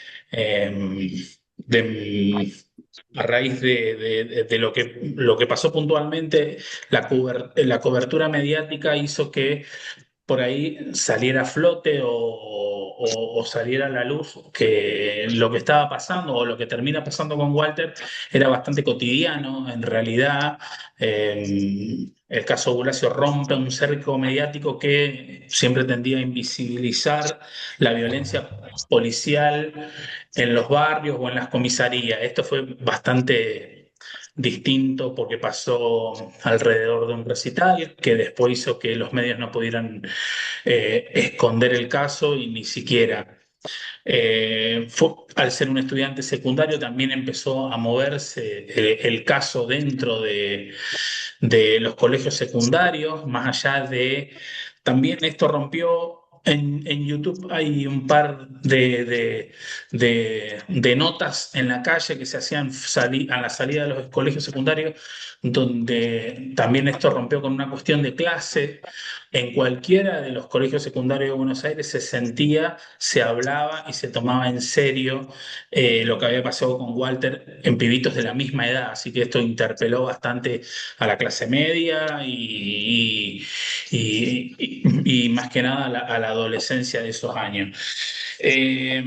a raíz de lo que pasó puntualmente, la cobertura mediática hizo que por ahí saliera a flote o saliera a la luz que lo que estaba pasando o lo que termina pasando con Walter era bastante cotidiano. En realidad, el caso Bulacio rompe un cerco mediático que siempre tendía a invisibilizar la violencia policial en los barrios o en las comisarías. Esto fue bastante distinto porque pasó alrededor de un recital que después hizo que los medios no pudieran esconder el caso y ni siquiera. Al ser un estudiante secundario también empezó a moverse el caso dentro de los colegios secundarios, más allá de... También esto rompió... En YouTube hay un par de notas en la calle que se hacían a la salida de los colegios secundarios, donde también esto rompió con una cuestión de clase. En cualquiera de los colegios secundarios de Buenos Aires se sentía, se hablaba y se tomaba en serio lo que había pasado con Walter en pibitos de la misma edad. Así que esto interpeló bastante a la clase media y más que nada a la adolescencia de esos años. Eh,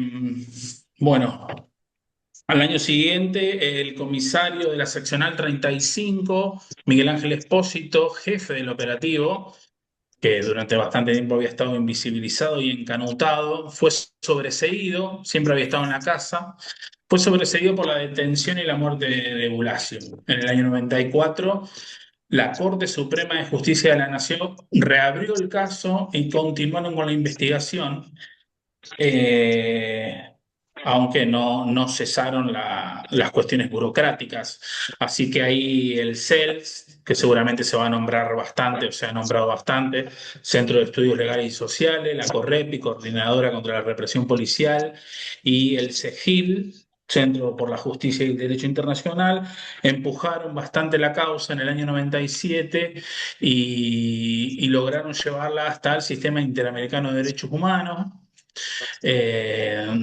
bueno, al año siguiente, el comisario de la seccional 35, Miguel Ángel Espósito, jefe del operativo, que durante bastante tiempo había estado invisibilizado y encanutado, fue sobreseído, siempre había estado en la casa, fue sobreseído por la detención y la muerte de Bulacio. En el año 94, la Corte Suprema de Justicia de la Nación reabrió el caso y continuaron con la investigación, eh, aunque no cesaron las cuestiones burocráticas. Así que ahí el CELS, que seguramente se va a nombrar bastante, o se ha nombrado bastante, Centro de Estudios Legales y Sociales, la CORREPI, Coordinadora contra la Represión Policial, y el CEGIL, Centro por la Justicia y el Derecho Internacional, empujaron bastante la causa en el año 97 y lograron llevarla hasta el Sistema Interamericano de Derechos Humanos,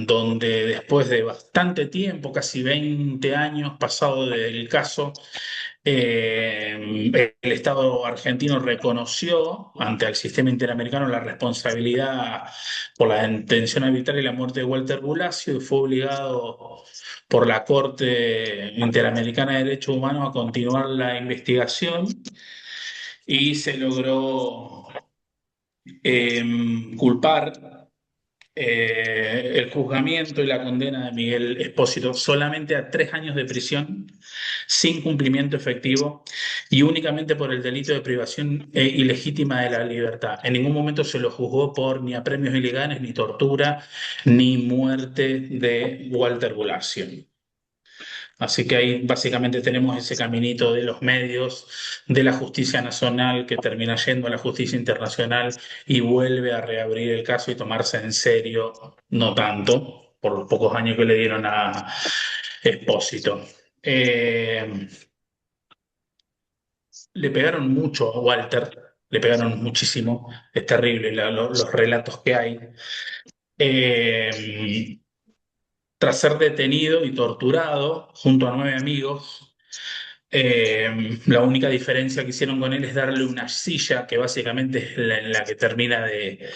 donde después de bastante tiempo, casi 20 años pasado del caso, el Estado argentino reconoció ante el sistema interamericano la responsabilidad por la detención arbitraria y la muerte de Walter Bulacio y fue obligado por la Corte Interamericana de Derechos Humanos a continuar la investigación y se logró culpar el juzgamiento y la condena de Miguel Espósito solamente a 3 años de prisión sin cumplimiento efectivo y únicamente por el delito de privación ilegítima de la libertad. En ningún momento se lo juzgó por ni apremios ilegales, ni tortura, ni muerte de Walter Bulacio. Así que ahí básicamente tenemos ese caminito de los medios, de la justicia nacional que termina yendo a la justicia internacional y vuelve a reabrir el caso y tomarse en serio, no tanto, por los pocos años que le dieron a Espósito. Le pegaron mucho a Walter, le pegaron muchísimo, es terrible los relatos que hay. Tras ser detenido y torturado junto a 9 amigos, la única diferencia que hicieron con él es darle una silla que básicamente es en la que termina de,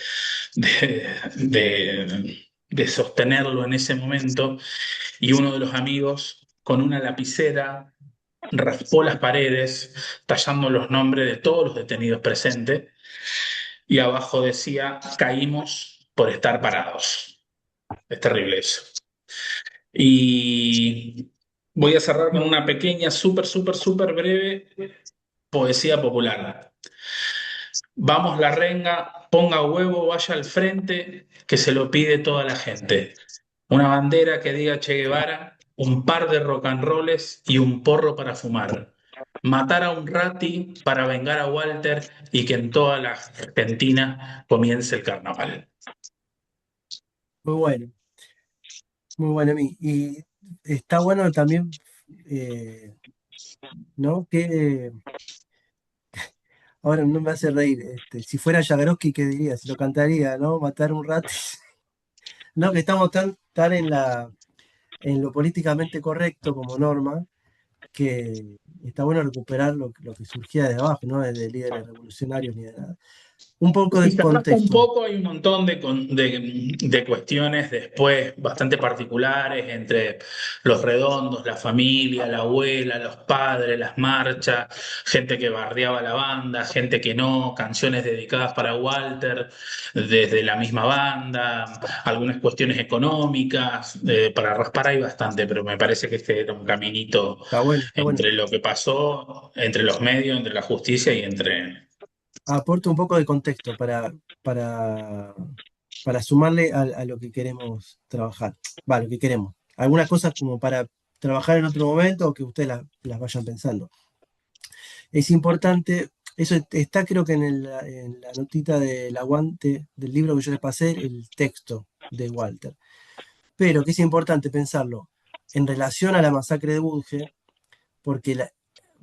de sostenerlo en ese momento. Y uno de los amigos, con una lapicera, raspó las paredes, tallando los nombres de todos los detenidos presentes. Y abajo decía: caímos por estar parados. Es terrible eso. Y voy a cerrar con una pequeña, súper breve poesía popular. Vamos la renga, ponga huevo, vaya al frente, que se lo pide toda la gente. Una bandera que diga Che Guevara, un par de rock and rolls y un porro para fumar. Matar a un rati para vengar a Walter y que en toda la Argentina comience el carnaval. Muy bueno, muy bueno a mí. Y está bueno también, ¿no? Que ahora no me hace reír. Si fuera Jagorowsky, ¿qué diría? Se lo cantaría, ¿no? Matar un rato. No, que estamos tan en lo políticamente correcto como norma, que está bueno recuperar lo que surgía de abajo, no de líderes revolucionarios ni de nada. Un poco Y de capaz que un contexto. poco hay un montón de cuestiones después bastante particulares entre los redondos, la familia, la abuela, los padres, las marchas, gente que bardeaba la banda, gente que no, canciones dedicadas para Walter desde la misma banda, algunas cuestiones económicas, para raspar hay bastante, pero me parece que este era un caminito Está bueno, está bueno. entre lo que pasó, entre los medios, entre la justicia y entre... Aporto un poco de contexto para, para sumarle a lo que queremos trabajar. Va, lo que queremos. Algunas cosas como para trabajar en otro momento o que ustedes las vayan pensando. Es importante, eso está creo que en la notita del aguante del libro que yo les pasé, el texto de Walter. Pero que es importante pensarlo en relación a la masacre de Budge, porque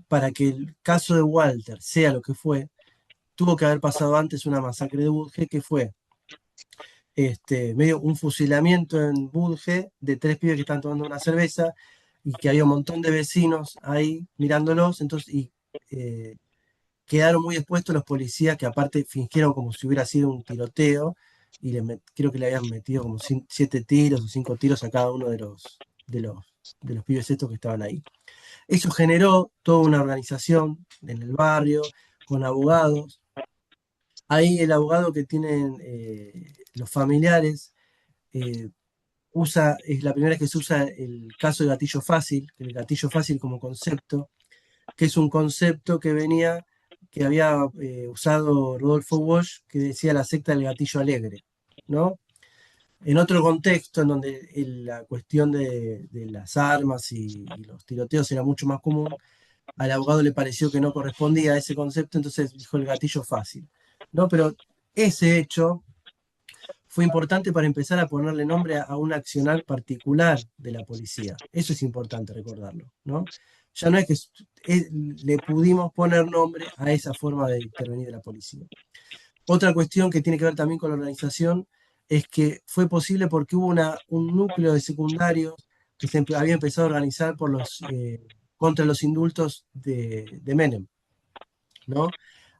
para que el caso de Walter sea lo que fue, tuvo que haber pasado antes una masacre de Budge, que fue medio un fusilamiento en Budge de 3 pibes que estaban tomando una cerveza y que había un montón de vecinos ahí mirándolos, entonces, y quedaron muy expuestos los policías que aparte fingieron como si hubiera sido un tiroteo y creo que le habían metido como 7 tiros o 5 tiros a cada uno de los, de los pibes estos que estaban ahí. Eso generó toda una organización en el barrio con abogados. Ahí el abogado que tienen los familiares eh, es la primera vez que se usa el caso de gatillo fácil, el gatillo fácil como concepto, que es un concepto que había usado Rodolfo Walsh, que decía la secta del gatillo alegre, ¿no? En otro contexto, en donde la cuestión de las armas y los tiroteos era mucho más común, al abogado le pareció que no correspondía a ese concepto, entonces dijo el gatillo fácil, ¿no? Pero ese hecho fue importante para empezar a ponerle nombre a un accionar particular de la policía. Eso es importante recordarlo, ¿no? Ya no es que le pudimos poner nombre a esa forma de intervenir de la policía. Otra cuestión que tiene que ver también con la organización es que fue posible porque hubo un núcleo de secundarios que había empezado a organizar contra los indultos de Menem, ¿no?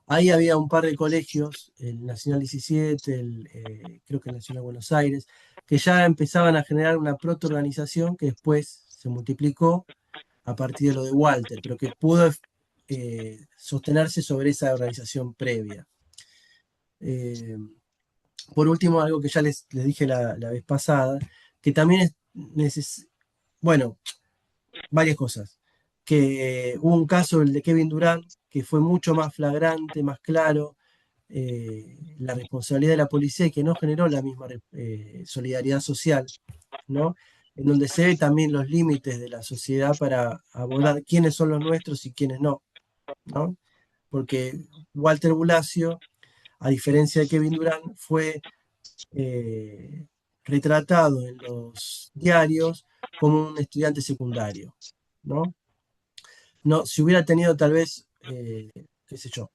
Ahí había un par de colegios, el Nacional 17, creo que el Nacional Buenos Aires, que ya empezaban a generar una protoorganización que después se multiplicó a partir de lo de Walter, pero que pudo sostenerse sobre esa organización previa. Eh, por último, algo que ya les dije la vez pasada, que también bueno, varias cosas. Que hubo un caso, el de Kevin Durant, que fue mucho más flagrante, más claro, la responsabilidad de la policía y que no generó la misma solidaridad social, ¿no? En donde se ve también los límites de la sociedad para abordar quiénes son los nuestros y quiénes no, ¿no? Porque Walter Bulacio, a diferencia de Kevin Durant, fue retratado en los diarios como un estudiante secundario, ¿no? No, si hubiera tenido tal vez, qué sé yo,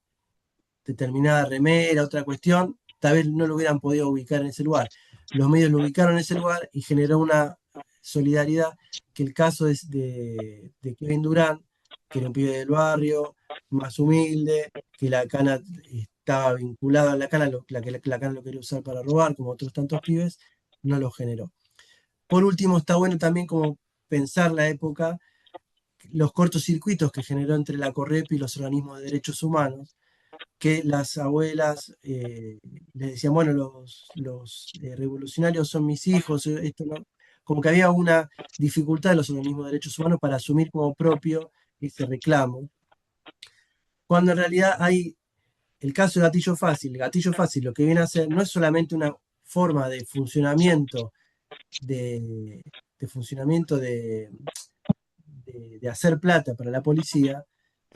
determinada remera, otra cuestión, tal vez no lo hubieran podido ubicar en ese lugar. Los medios lo ubicaron en ese lugar y generó una solidaridad que el caso de Kevin Durant, que era un pibe del barrio, más humilde, que la cana estaba vinculada a la cana, la cana lo quería usar para robar, como otros tantos pibes, no lo generó. Por último, está bueno también como pensar la época, los cortocircuitos que generó entre la CORREP y los organismos de derechos humanos, que las abuelas les decían, bueno, los revolucionarios son mis hijos, esto no. Como que había una dificultad de los organismos de derechos humanos para asumir como propio ese reclamo, cuando en realidad hay el caso de gatillo fácil. El gatillo fácil lo que viene a hacer no es solamente una forma de funcionamiento de funcionamiento de hacer plata para la policía,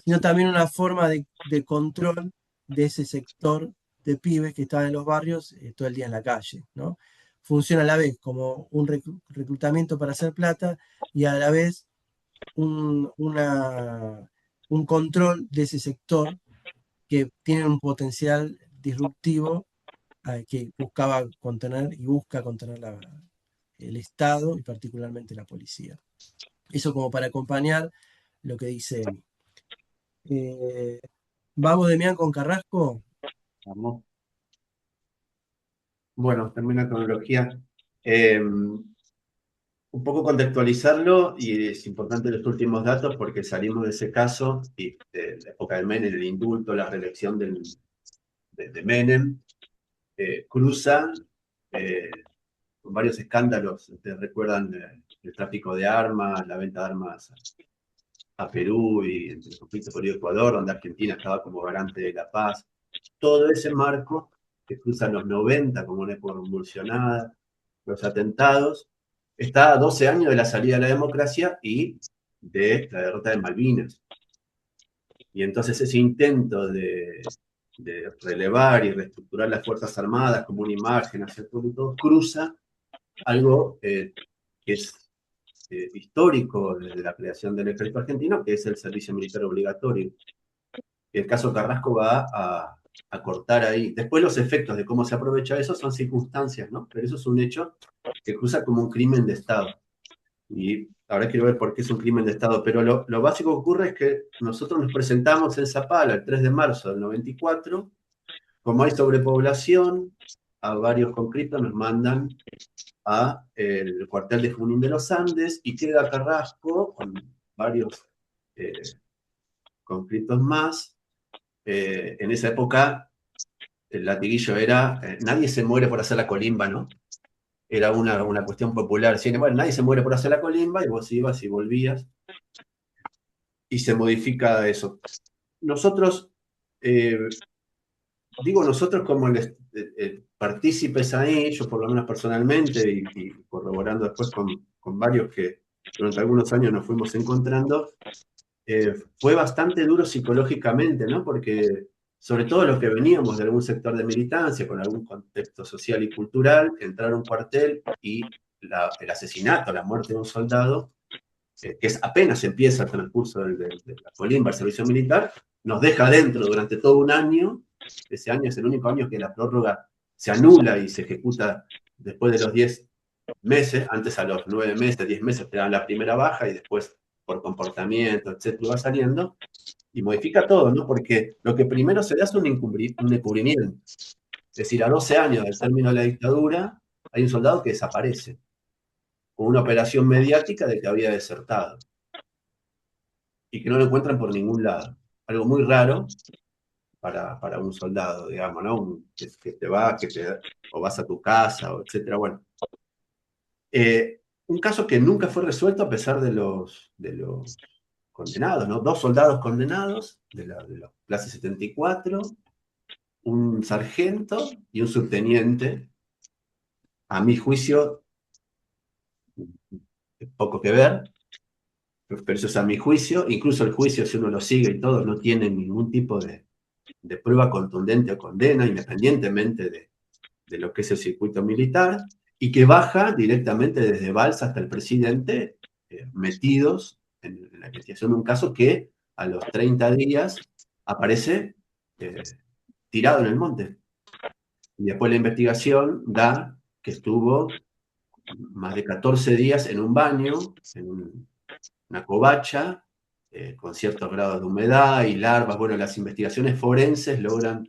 sino también una forma de control de ese sector de pibes que estaban en los barrios todo el día en la calle, ¿no? Funciona a la vez como un reclutamiento para hacer plata y a la vez un control de ese sector que tiene un potencial disruptivo que buscaba contener y busca contener el Estado y particularmente la policía. Eso como para acompañar lo que dice Emi. ¿Vamos, Demián, con Carrasco? Vamos. Bueno, también la cronología. Un poco contextualizarlo, y es importante los últimos datos porque salimos de ese caso y de la época de Menem, el indulto, la reelección de Menem, cruzan con varios escándalos. Ustedes recuerdan el tráfico de armas, la venta de armas a Perú y el conflicto Perú-Ecuador, donde Argentina estaba como garante de la paz. Todo ese marco que cruza los 90 como una época convulsionada, los atentados, está a 12 años de la salida de la democracia y de la derrota de Malvinas. Y entonces ese intento de relevar y reestructurar las Fuerzas Armadas como una imagen hacia el público cruza algo que es histórico desde la creación del ejército argentino, que es el servicio militar obligatorio. Y el caso Carrasco va a cortar ahí. Después los efectos de cómo se aprovecha eso son circunstancias, ¿no? Pero eso es un hecho que cruza como un crimen de Estado. Y ahora quiero ver por qué es un crimen de Estado, pero lo básico que ocurre es que nosotros nos presentamos en Zapala el 3 de marzo del 94, como hay sobrepoblación, a varios conscriptos nos mandan a el cuartel de Junín de los Andes y queda Carrasco con varios conscriptos más. En esa época el latiguillo era, nadie se muere por hacer la colimba, ¿no? Era una cuestión popular. Bueno, nadie se muere por hacer la colimba y vos ibas y volvías. Y se modifica eso. Nosotros, digo nosotros como partícipes ahí, yo por lo menos personalmente y corroborando después con varios que durante algunos años nos fuimos encontrando, fue bastante duro psicológicamente, ¿no? Porque sobre todo los que veníamos de algún sector de militancia, con algún contexto social y cultural, entrar a un cuartel y el asesinato, la muerte de un soldado, que es apenas empieza el transcurso de la colimba, el servicio militar, nos deja adentro durante todo un año. Ese año es el único año que la prórroga se anula y se ejecuta después de los 10 meses. Antes a los 9 meses, 10 meses te dan la primera baja y después por comportamiento, etcétera, va saliendo y modifica todo, ¿no? Porque lo que primero se da es un encubrimiento. Es decir, a 12 años del término de la dictadura, hay un soldado que desaparece, con una operación mediática de que había desertado y que no lo encuentran por ningún lado. Algo muy raro para un soldado, digamos, ¿no? Que te va, o vas a tu casa, o etcétera. Bueno, un caso que nunca fue resuelto a pesar de los condenados, ¿no? 2 soldados condenados de la clase 74, un sargento y un subteniente. A mi juicio, poco que ver, pero eso es a mi juicio. Incluso el juicio, si uno lo sigue y todo, no tiene ningún tipo de prueba contundente o condena, independientemente de lo que es el circuito militar, y que baja directamente desde Valls hasta el presidente, metidos en la investigación de un caso que a los 30 días aparece tirado en el monte. Y después la investigación da que estuvo más de 14 días en un baño, en una covacha, con ciertos grados de humedad y larvas. Bueno, las investigaciones forenses logran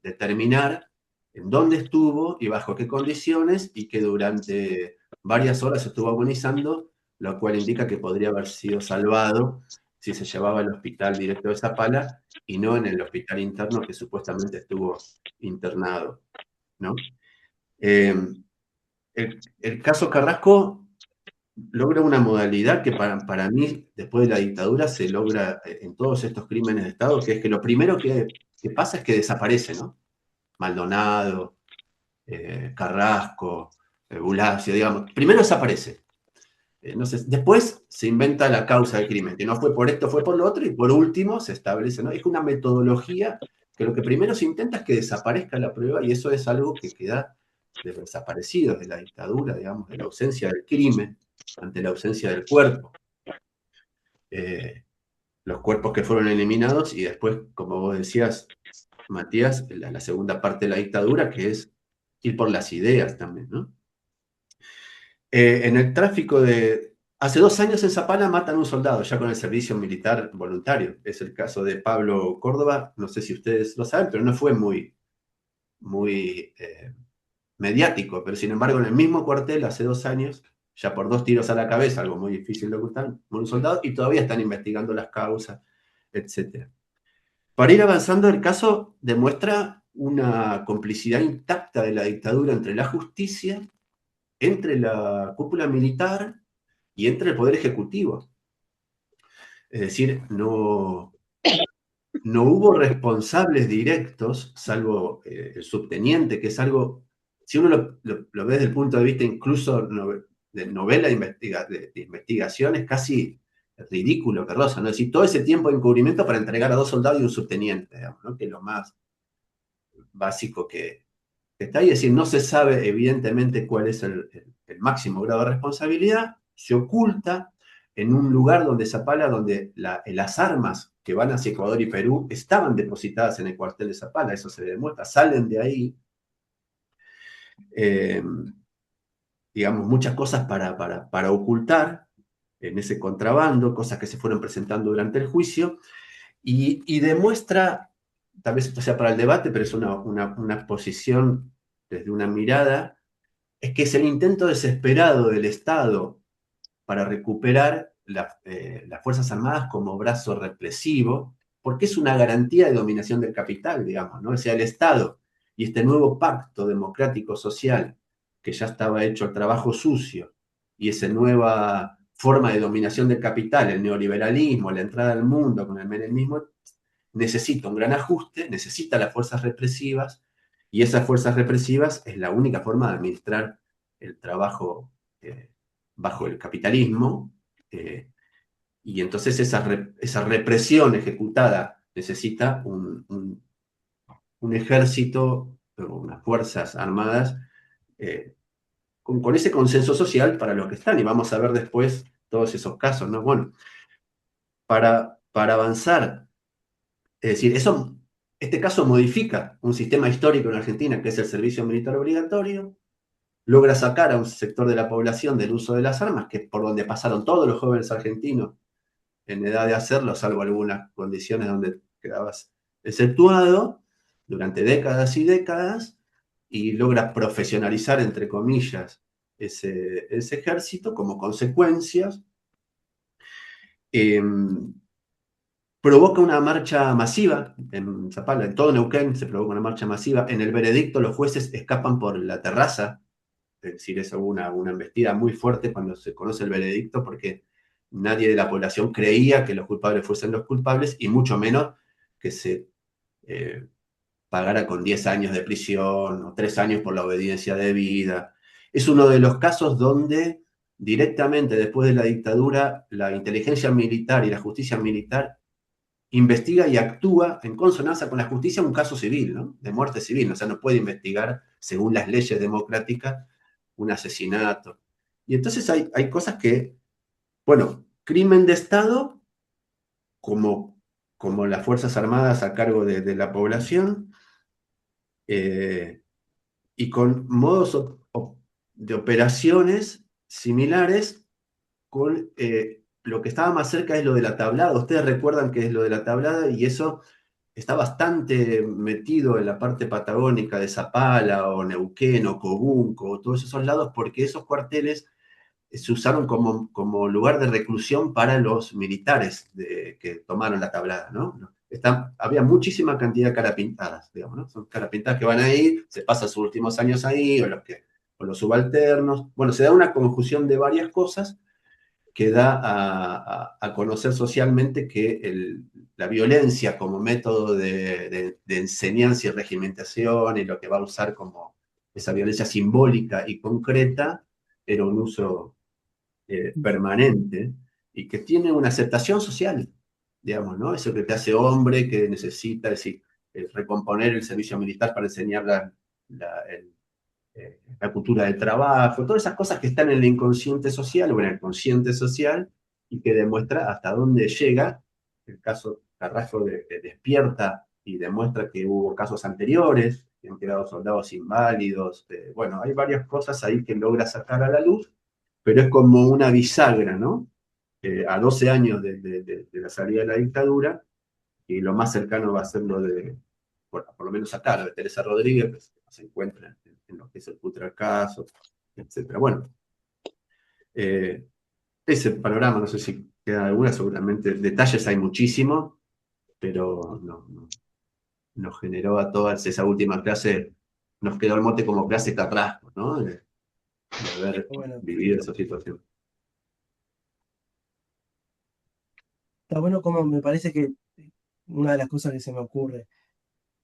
determinar en dónde estuvo y bajo qué condiciones, y que durante varias horas estuvo agonizando, lo cual indica que podría haber sido salvado si se llevaba al hospital directo de Zapala y no en el hospital interno que supuestamente estuvo internado, ¿no? El caso Carrasco logra una modalidad que para mí, después de la dictadura, se logra en todos estos crímenes de Estado, que es que lo primero que pasa es que desaparece, ¿no? Maldonado, Carrasco, Bulacio, digamos. Primero desaparece. No sé, después se inventa la causa del crimen, que no fue por esto, fue por lo otro, y por último se establece, ¿no? Es una metodología que lo que primero se intenta es que desaparezca la prueba, y eso es algo que queda de los desaparecidos de la dictadura, digamos, de la ausencia del crimen ante la ausencia del cuerpo. Los cuerpos que fueron eliminados, y después, como vos decías, Matías, la segunda parte de la dictadura, que es ir por las ideas también, ¿no? En el tráfico de... Hace 2 años en Zapala matan a un soldado ya con el servicio militar voluntario. Es el caso de Pablo Córdoba. No sé si ustedes lo saben, pero no fue muy mediático, pero sin embargo en el mismo cuartel hace 2 años, ya por 2 tiros a la cabeza, algo muy difícil de ocultar, un soldado, y todavía están investigando las causas, etc. Para ir avanzando, el caso demuestra una complicidad intacta de la dictadura entre la justicia, entre la cúpula militar y entre el poder ejecutivo. Es decir, no hubo responsables directos, salvo el subteniente, que es algo, si uno lo ve desde el punto de vista incluso de novela de investigación, es casi ridículo, Rosa, ¿no? Es decir, todo ese tiempo de encubrimiento para entregar a 2 soldados y un subteniente, digamos, ¿no? Que es lo más básico que está ahí. Es decir, no se sabe evidentemente cuál es el máximo grado de responsabilidad, se oculta en un lugar donde Zapala, donde las armas que van hacia Ecuador y Perú estaban depositadas en el cuartel de Zapala, eso se demuestra, salen de ahí, digamos, muchas cosas para ocultar en ese contrabando, cosas que se fueron presentando durante el juicio, y demuestra, tal vez esto sea para el debate, pero es una posición desde una mirada, es que es el intento desesperado del Estado para recuperar las Fuerzas Armadas como brazo represivo, porque es una garantía de dominación del capital, digamos, ¿no? O sea, el Estado y este nuevo pacto democrático-social, que ya estaba hecho el trabajo sucio, y esa nueva forma de dominación del capital, el neoliberalismo, la entrada al mundo con el menemismo, necesita un gran ajuste, necesita las fuerzas represivas, y esas fuerzas represivas es la única forma de administrar el trabajo bajo el capitalismo, y entonces esa represión ejecutada necesita un ejército, unas fuerzas armadas, con ese consenso social para los que están, y vamos a ver después todos esos casos, ¿no? Bueno, para avanzar, es decir, este caso modifica un sistema histórico en Argentina, que es el servicio militar obligatorio, logra sacar a un sector de la población del uso de las armas, que es por donde pasaron todos los jóvenes argentinos en edad de hacerlo, salvo algunas condiciones donde quedabas exceptuado, durante décadas y décadas, y logra profesionalizar, entre comillas, ese ejército como consecuencias. Provoca una marcha masiva en Zapala, en todo Neuquén se provoca una marcha masiva. En el veredicto los jueces escapan por la terraza, es decir, es una embestida muy fuerte cuando se conoce el veredicto, porque nadie de la población creía que los culpables fuesen los culpables, y mucho menos que se pagara con 10 años de prisión o 3 años por la obediencia debida. Es uno de los casos donde directamente después de la dictadura, la inteligencia militar y la justicia militar investiga y actúa en consonancia con la justicia un caso civil, ¿no? De muerte civil. O sea, no puede investigar, según las leyes democráticas, un asesinato. Y entonces hay cosas que, bueno, crimen de Estado, como las Fuerzas Armadas a cargo de la población, y con modos de operaciones similares con lo que estaba más cerca es lo de la tablada. Ustedes recuerdan que es lo de la tablada, y eso está bastante metido en la parte patagónica de Zapala o Neuquén o Cobunco, o todos esos lados, porque esos cuarteles se usaron como lugar de reclusión para los militares que tomaron la tablada, ¿no? Había muchísima cantidad de carapintadas, digamos, ¿no? Son carapintadas que van ahí, se pasan sus últimos años ahí, o los subalternos. Bueno, se da una conjunción de varias cosas que da a conocer socialmente que la violencia como método de enseñanza y regimentación, y lo que va a usar como esa violencia simbólica y concreta, era un uso permanente, y que tiene una aceptación social, digamos, ¿no? Eso que te hace hombre, que necesita, es decir, recomponer el servicio militar para enseñar la cultura del trabajo, todas esas cosas que están en el inconsciente social o en el consciente social, y que demuestra hasta dónde llega. El caso Carrasco despierta y demuestra que hubo casos anteriores, que han quedado soldados inválidos. Bueno, hay varias cosas ahí que logra sacar a la luz, pero es como una bisagra, ¿no? A 12 años de la salida de la dictadura, y lo más cercano va a ser lo de, por lo menos acá, lo de Teresa Rodríguez, se encuentran en lo que es el putracaso, etcétera. Bueno, ese panorama, no sé si queda alguna, seguramente detalles hay muchísimos, pero nos generó a todas esa última clase, nos quedó el mote como clase Carrasco, ¿no? De haber Bueno, vivido esa situación. está bueno como me parece que una de las cosas que se me ocurre,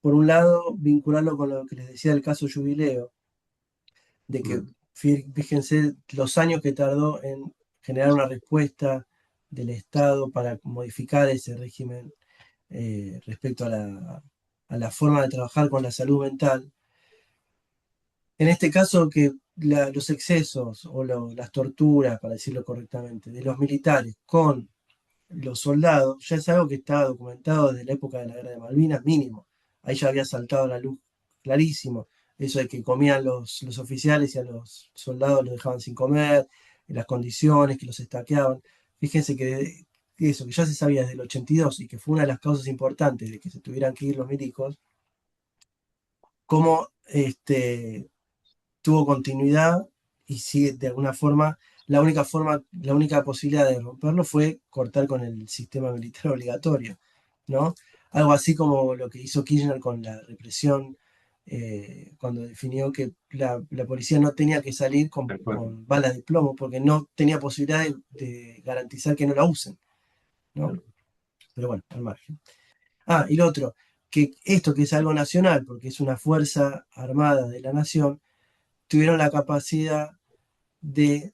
por un lado, vincularlo con lo que les decía del caso Jubileo, de que Mm. fíjense los años que tardó en generar una respuesta del Estado para modificar ese régimen respecto a la forma de trabajar con la salud mental. En este caso, que los excesos o las torturas, para decirlo correctamente, de los militares con los soldados, ya es algo que está documentado desde la época de la Guerra de Malvinas, mínimo. Ahí ya había saltado a la luz clarísimo. Eso de que comían los oficiales y a los soldados los dejaban sin comer, las condiciones, que los estaqueaban. Fíjense que eso, que ya se sabía desde el 82 y que fue una de las causas importantes de que se tuvieran que ir los milicos, cómo tuvo continuidad y sigue de alguna forma, la única posibilidad de romperlo fue cortar con el sistema militar obligatorio, ¿no? Algo así como lo que hizo Kirchner con la represión, cuando definió que la policía no tenía que salir Tal cual. con balas de plomo porque no tenía posibilidad de garantizar que no la usen, ¿no? Pero bueno, al margen. Ah, y lo otro, que esto que es algo nacional, porque es una fuerza armada de la nación, tuvieron la capacidad de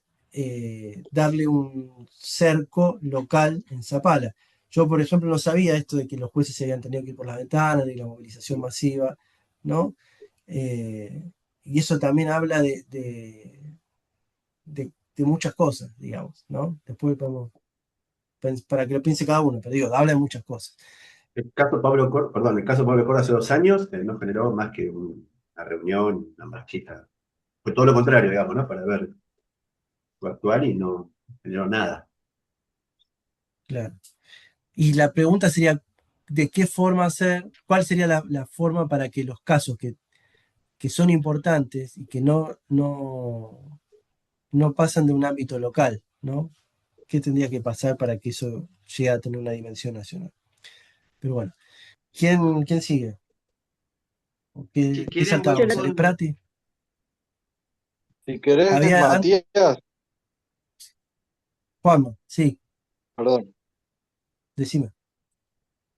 darle un cerco local en Zapala. Yo, por ejemplo, no sabía esto de que los jueces se habían tenido que ir por las ventanas, de la movilización masiva, ¿no? Eh, y eso también habla de muchas cosas, digamos, ¿no? Después podemos, para que lo piense cada uno, pero digo, habla de muchas cosas. El caso Pablo Cor hace 2 años no generó más que una reunión, una marchita. Fue todo lo contrario, digamos, ¿no? Para ver lo actual y no generó nada. Claro. Y la pregunta sería, ¿de qué forma hacer? ¿Cuál sería la forma para que los casos que son importantes y que no pasan de un ámbito local, ¿no? ¿Qué tendría que pasar para que eso llegue a tener una dimensión nacional? Pero bueno, ¿quién sigue? ¿O Si qué quieren, voy saltábamos? con... ¿El Prati? Si querés, Había Matías, Juanma, sí, perdón, decime.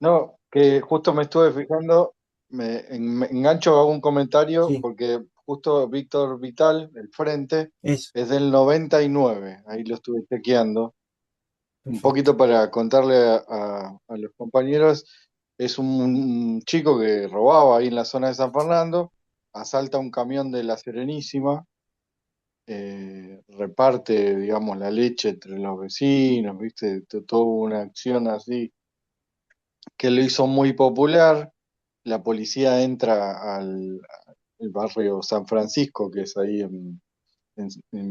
no, que justo me estuve fijando, me engancho a un comentario Sí, porque justo Víctor Vital, el Frente, eso, es del 99, ahí lo estuve chequeando. Un perfecto. poquito para contarle a los compañeros, es un chico que robaba ahí en la zona de San Fernando, asalta un camión de la Serenísima, reparte, digamos, la leche entre los vecinos, ¿viste? Toda una acción así que lo hizo muy popular. La policía entra al el barrio San Francisco, que es ahí en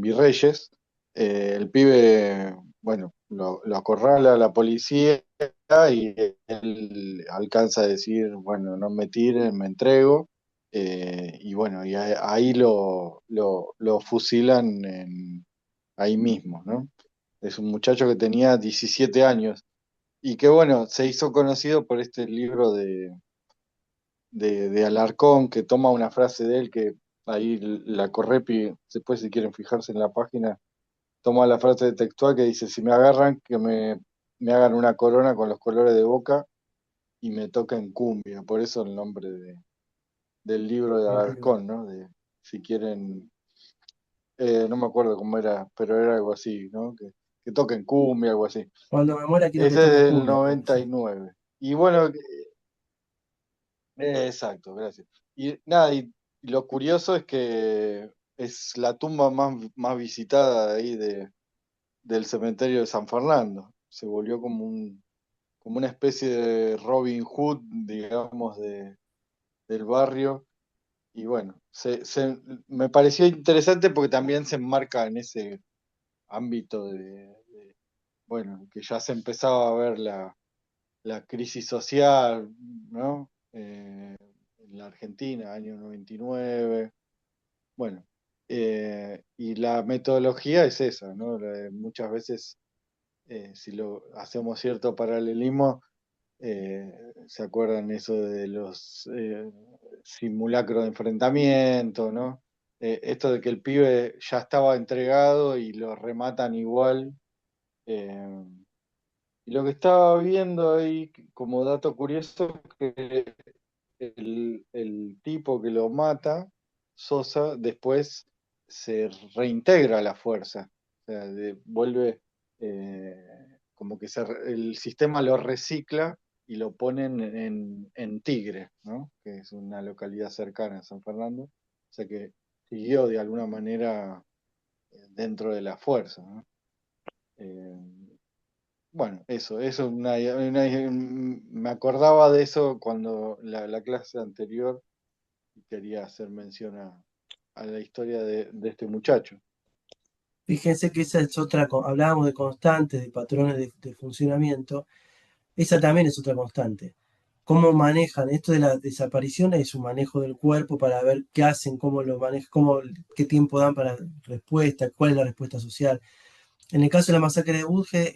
Virreyes. El pibe, bueno, lo acorrala la policía y él alcanza a decir, bueno, no me tiren, me entrego. Y bueno, y ahí lo fusilan ahí mismo, ¿no? Es un muchacho que tenía 17 años y que, bueno, se hizo conocido por este libro de Alarcón, que toma una frase de él que ahí la Correpi, después si quieren fijarse en la página, toma la frase textual que dice, si me agarran, me hagan una corona con los colores de Boca y me toquen cumbia. Por eso el nombre del libro de Alarcón, ¿no? De, si quieren, no me acuerdo cómo era, pero era algo así, ¿no? Que toquen cumbia, algo así. Cuando me muera quiero que Ese es toques del cumbia, creo que noventa sí. y nueve Y bueno, exacto, gracias. Y nada, y lo curioso es que es la tumba más visitada de ahí del cementerio de San Fernando. Se volvió como una especie de Robin Hood, digamos, del barrio. Y bueno, me pareció interesante porque también se enmarca en ese ámbito bueno, que ya se empezaba a ver la crisis social, ¿no? la Argentina, año 99. Bueno, y la metodología es esa, ¿no? Muchas veces, si lo hacemos cierto paralelismo, ¿se acuerdan eso de los simulacros de enfrentamiento, ¿no? Esto de que el pibe ya estaba entregado y lo rematan igual. Y lo que estaba viendo ahí como dato curioso, que el tipo que lo mata, Sosa, después se reintegra a la fuerza. O sea, vuelve, como que el sistema lo recicla y lo ponen en Tigre, ¿no? Que es una localidad cercana a San Fernando. O sea que siguió de alguna manera dentro de la fuerza, ¿no? Bueno, eso me acordaba de eso cuando la clase anterior quería hacer mención a la historia de este muchacho. Fíjense que esa es otra, hablábamos de constantes, de patrones de funcionamiento, esa también es otra constante. Cómo manejan esto de la desaparición, es un manejo del cuerpo para ver qué hacen, cómo lo manejan, qué tiempo dan para respuesta, cuál es la respuesta social. En el caso de la masacre de Budge,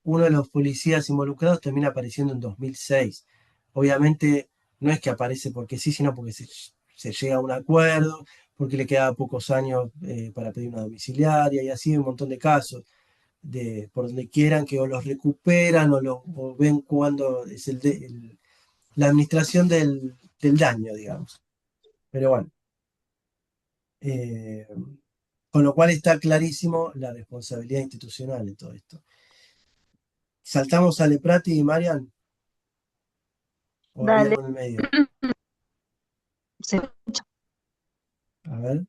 uno de los policías involucrados termina apareciendo en 2006. Obviamente no es que aparece porque sí, sino porque se llega a un acuerdo, porque le quedaba pocos años para pedir una domiciliaria y así un montón de casos, por donde quieran que o los recuperan o ven cuándo es la administración del daño, digamos. Pero bueno, eh, con lo cual está clarísimo la responsabilidad institucional de todo esto. ¿Saltamos a Leprati y Marian? ¿O había Dale. algo en el medio? Se- A ver,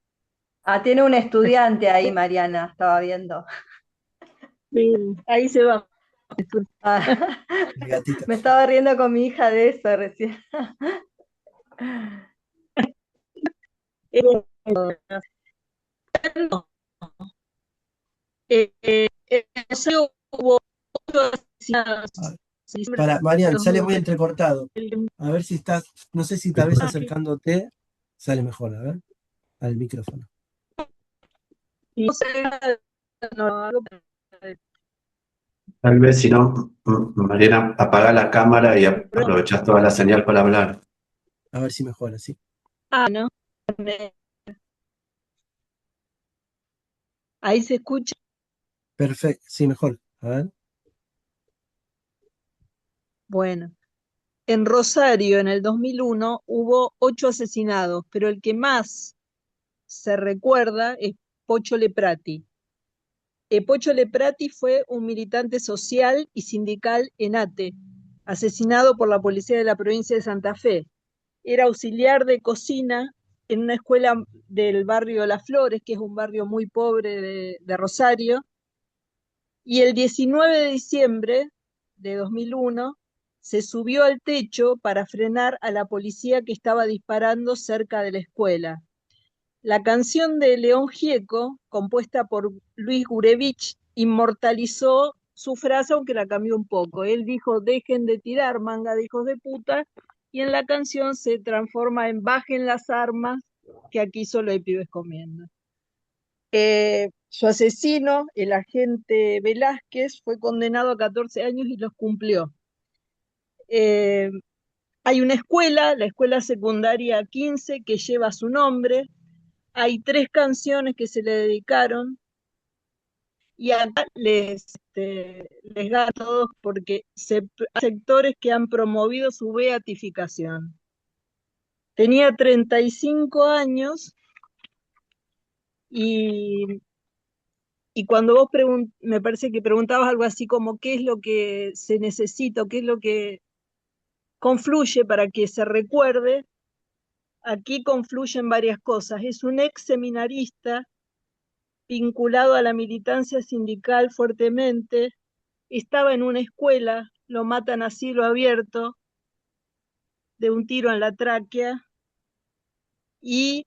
Tiene un estudiante ahí, Mariana, estaba viendo. Sí, ahí se va. Ah, el gatito. me estaba riendo con mi hija de eso recién. Hubo ocho asesinados A ver, en diciembre para, de Marian, sale muy 2003. entrecortado. A ver si estás, no sé si tal vez acercándote, sale mejor, a ver, al micrófono. No sé, no, algo Tal vez si no, Mariana, apaga la cámara y aprovechas toda la señal para hablar. A ver si mejora, sí. ¿no? Ahí se escucha. Perfecto, sí, mejor. A ver, Bueno, en Rosario en el 2001 hubo 8 asesinados, pero el que más se recuerda es Pocho Leprati. Pocho Leprati fue un militante social y sindical en Ate, asesinado por la policía de la provincia de Santa Fe. Era auxiliar de cocina en una escuela del barrio Las Flores, que es un barrio muy pobre de Rosario, y el 19 de diciembre de 2001 se subió al techo para frenar a la policía que estaba disparando cerca de la escuela. La canción de León Gieco, compuesta por Luis Gurevich, inmortalizó su frase, aunque la cambió un poco. Él dijo, dejen de tirar, manga de hijos de puta, y en la canción se transforma en bajen las armas, que aquí solo hay pibes comiendo. Su asesino, el agente Velázquez, fue condenado a 14 años y los cumplió. Hay una escuela, la escuela secundaria 15, que lleva su nombre. Hay 3 canciones que se le dedicaron y acá les gano a todos porque hay sectores que han promovido su beatificación. Tenía 35 años y cuando vos me parece que preguntabas algo así como qué es lo que se necesita, qué es lo que confluye para que se recuerde, aquí confluyen varias cosas. Es un ex seminarista vinculado a la militancia sindical fuertemente, estaba en una escuela, lo matan a cielo abierto de un tiro en la tráquea, y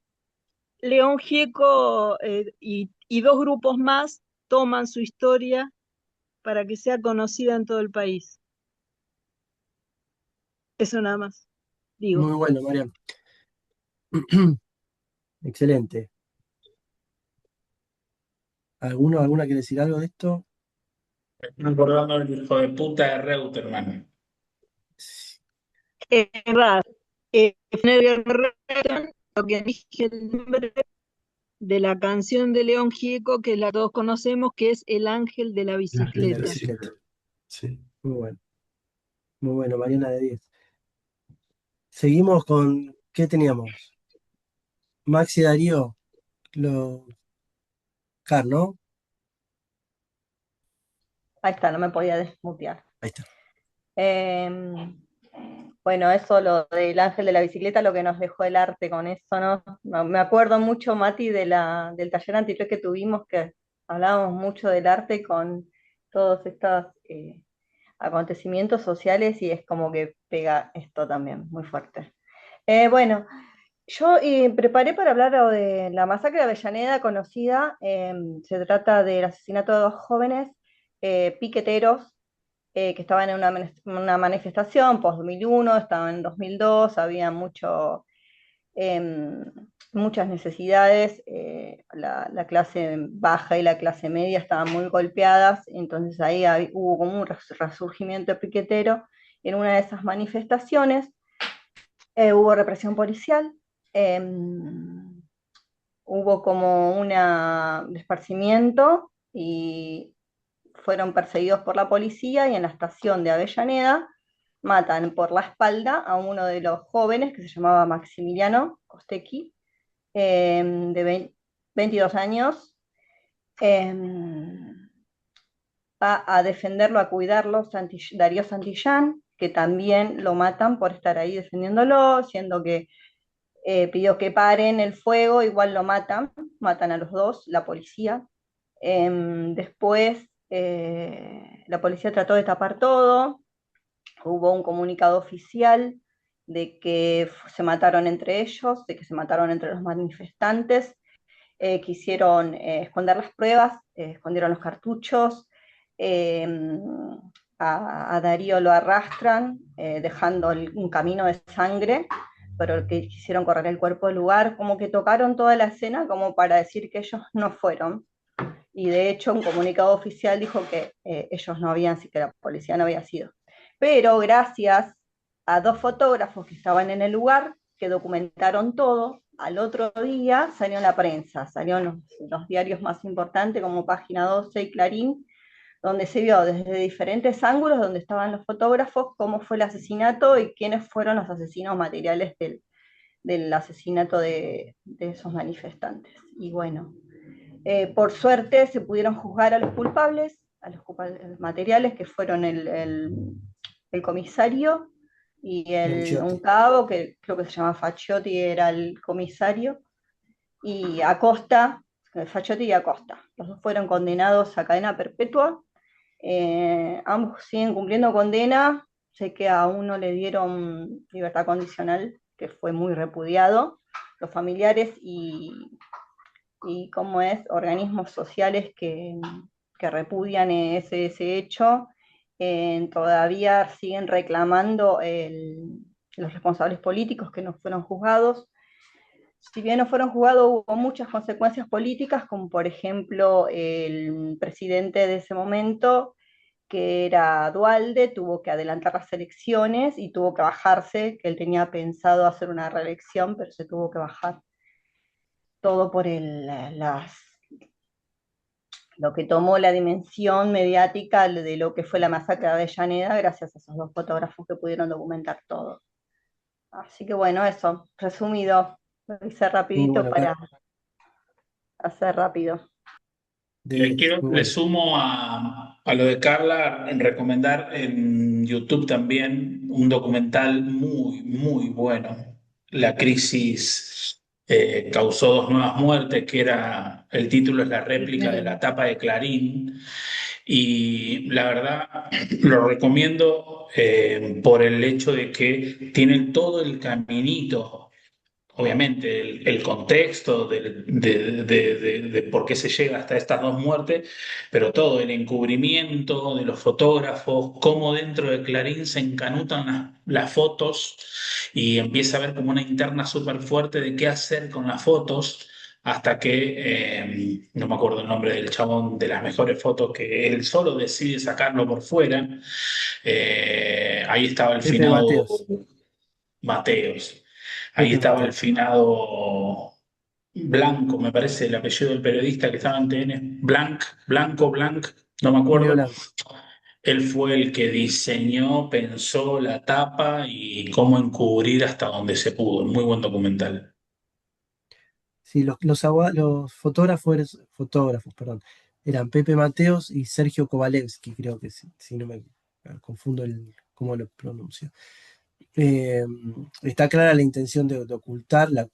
León Gieco y 2 grupos más toman su historia para que sea conocida en todo el país. Eso nada más. digo. Muy bueno, Mariano. Excelente. ¿Alguna quiere decir algo de esto? Me acordando del hijo de puta de Reutemann. Es verdad, Flannery O'Connor, lo que dije el nombre de la canción de León Gieco, que la todos conocemos, que es El Ángel de la De la Bicicleta. bicicleta. Sí. Muy bueno, Mariana de 10. Seguimos con, ¿qué teníamos? Maxi Darío, lo, ¿no? Ahí está, no me podía desmutear. Ahí está. Bueno, eso, lo del ángel de la bicicleta, lo que nos dejó el arte con eso, ¿no? Me acuerdo mucho, Mati, del taller anterior que tuvimos, que hablábamos mucho del arte con todos estos acontecimientos sociales y es como que pega esto también, muy fuerte. Bueno, yo preparé para hablar de la masacre de Avellaneda conocida. Se trata del asesinato de dos jóvenes piqueteros que estaban en una manifestación post-2001, estaban en 2002, había muchas necesidades, la clase baja y la clase media estaban muy golpeadas, entonces ahí hubo como un resurgimiento piquetero en una de esas manifestaciones. Hubo represión policial, eh, hubo como un esparcimiento y fueron perseguidos por la policía y en la estación de Avellaneda matan por la espalda a uno de los jóvenes que se llamaba Maximiliano Costecchi, de 22 años. Va a defenderlo, a cuidarlo, Darío Santillán, que también lo matan por estar ahí defendiéndolo, siendo que pidió que paren el fuego, igual lo matan a los dos, la policía. Después la policía trató de tapar todo, hubo un comunicado oficial de que se mataron entre ellos, de que se mataron entre los manifestantes, quisieron esconder las pruebas, escondieron los cartuchos, eh, a Darío lo arrastran, dejando un camino de sangre, pero que quisieron correr el cuerpo del lugar, como que tocaron toda la escena como para decir que ellos no fueron. Y de hecho un comunicado oficial dijo que ellos no habían, que la policía no había sido. Pero gracias a dos fotógrafos que estaban en el lugar, que documentaron todo, al otro día salió en la prensa, salió en los diarios más importantes como Página 12 y Clarín, donde se vio desde diferentes ángulos, donde estaban los fotógrafos, cómo fue el asesinato y quiénes fueron los asesinos materiales del asesinato de esos manifestantes. Y bueno, por suerte se pudieron juzgar a los culpables materiales, que fueron el comisario y un cabo, que creo que se llama Faciotti, era el comisario, y Acosta, Faciotti y Acosta. Los dos fueron condenados a cadena perpetua. Ambos siguen cumpliendo condena. Sé que a uno le dieron libertad condicional, que fue muy repudiado. Los familiares y como es, organismos sociales que repudian ese hecho, todavía siguen reclamando los responsables políticos que no fueron juzgados. Si bien no fueron juzgados, hubo muchas consecuencias políticas, como por ejemplo el presidente de ese momento, que era Dualde, tuvo que adelantar las elecciones y tuvo que bajarse, que él tenía pensado hacer una reelección, pero se tuvo que bajar. Todo por lo que tomó la dimensión mediática de lo que fue la masacre de Avellaneda, gracias a esos dos fotógrafos que pudieron documentar todo. Así que bueno, eso, resumido, lo hice rapidito Bueno, para hacer rápido. Le sumo a lo de Carla en recomendar en YouTube también un documental muy, muy bueno. La crisis causó dos nuevas muertes, que era, el título es La réplica de la tapa de Clarín. Y la verdad lo recomiendo por el hecho de que tiene todo el caminito, obviamente el contexto de por qué se llega hasta estas dos muertes, pero todo el encubrimiento de los fotógrafos, cómo dentro de Clarín se encanutan las fotos y empieza a haber como una interna súper fuerte de qué hacer con las fotos, hasta que, no me acuerdo el nombre del chabón, de las mejores fotos que él solo decide sacarlo por fuera. Ahí estaba el Pepe finado Mateos. Mateos, ahí Pepe estaba el Mateos. finado Blanco, me parece el apellido del periodista que estaba en TN, Blanc, no me Julio acuerdo. Blanco. Él fue el que diseñó, pensó la tapa y cómo encubrir hasta donde se pudo. Muy buen documental. Sí, los fotógrafos, perdón, eran Pepe Mateos y Sergio Kovalevsky, creo que sí, si no me confundo cómo lo pronuncio. Eh, Está clara la intención de ocultar la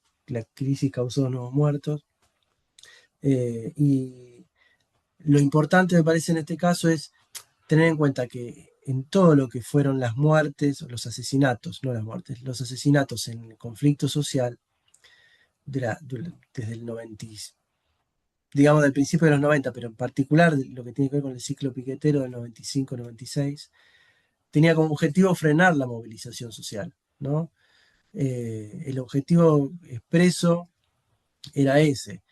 crisis causó nuevos muertos. Y lo importante, me parece, en este caso es tener en cuenta que en todo lo que fueron las muertes, los asesinatos, no las muertes, los asesinatos en el conflicto social, desde el 90, digamos del principio de los 90, pero en particular lo que tiene que ver con el ciclo piquetero del 95-96, tenía como objetivo frenar la movilización social, ¿no? El objetivo expreso era ese.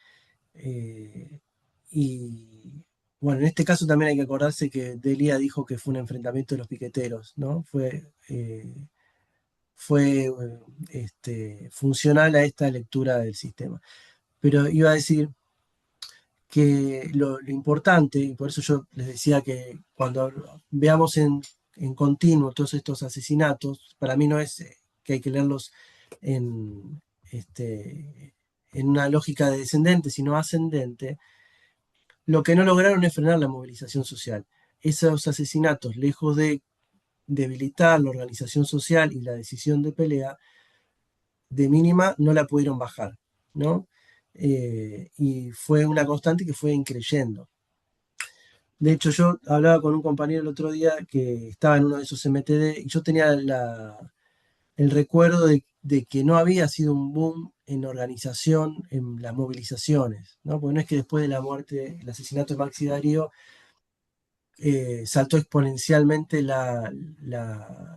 Y bueno, en este caso también hay que acordarse que Delia dijo que fue un enfrentamiento de los piqueteros, ¿no? Fue funcional a esta lectura del sistema. Pero iba a decir que lo importante, y por eso yo les decía que cuando veamos en continuo todos estos asesinatos, para mí no es que hay que leerlos en, en una lógica de descendente, sino ascendente. Lo que no lograron es frenar la movilización social. Esos asesinatos, lejos de debilitar la organización social y la decisión de pelea, de mínima no la pudieron bajar, ¿no? Y fue una constante que fue increyendo. De hecho, yo hablaba con un compañero el otro día que estaba en uno de esos MTD y yo tenía el recuerdo de que no había sido un boom en organización en las movilizaciones, ¿no? Porque no es que después de la muerte, el asesinato de Maxi Darío, saltó exponencialmente la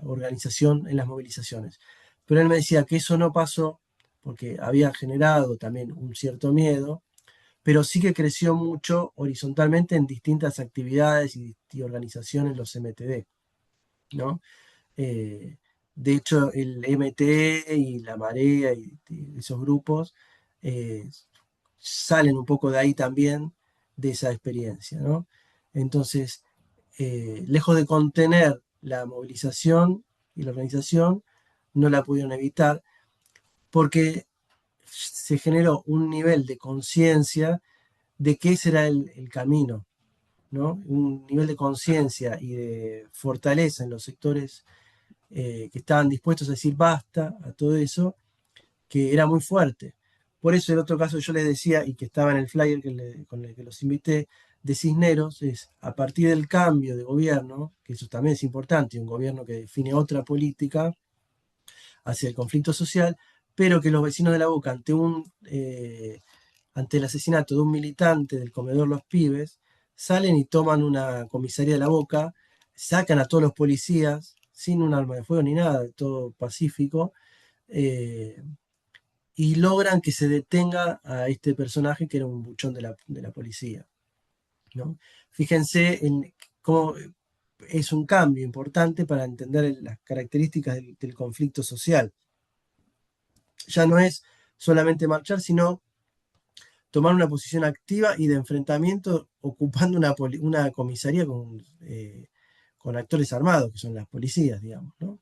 organización en las movilizaciones. Pero él me decía que eso no pasó porque había generado también un cierto miedo, pero sí que creció mucho horizontalmente en distintas actividades y organizaciones los MTD, ¿no? Eh, de hecho, el MTE y la Marea y esos grupos eh, salen un poco de ahí también, de esa experiencia, ¿no? Entonces, lejos de contener la movilización y la organización, no la pudieron evitar porque se generó un nivel de conciencia de que ese era el camino, ¿no? Un nivel de conciencia y de fortaleza en los sectores que estaban dispuestos a decir basta a todo eso, que era muy fuerte. Por eso el otro caso que yo les decía, y que estaba en el flyer con el que los invité, de Cisneros, es a partir del cambio de gobierno, que eso también es importante, un gobierno que define otra política hacia el conflicto social, pero que los vecinos de La Boca, ante el asesinato de un militante del comedor Los Pibes, salen y toman una comisaría de La Boca, sacan a todos los policías sin un arma de fuego ni nada, todo pacífico, eh, y logran que se detenga a este personaje que era un buchón de la policía, ¿no? Fíjense en cómo es un cambio importante para entender las características del conflicto social. Ya no es solamente marchar, sino tomar una posición activa y de enfrentamiento ocupando una comisaría con actores armados, que son las policías, digamos, ¿no?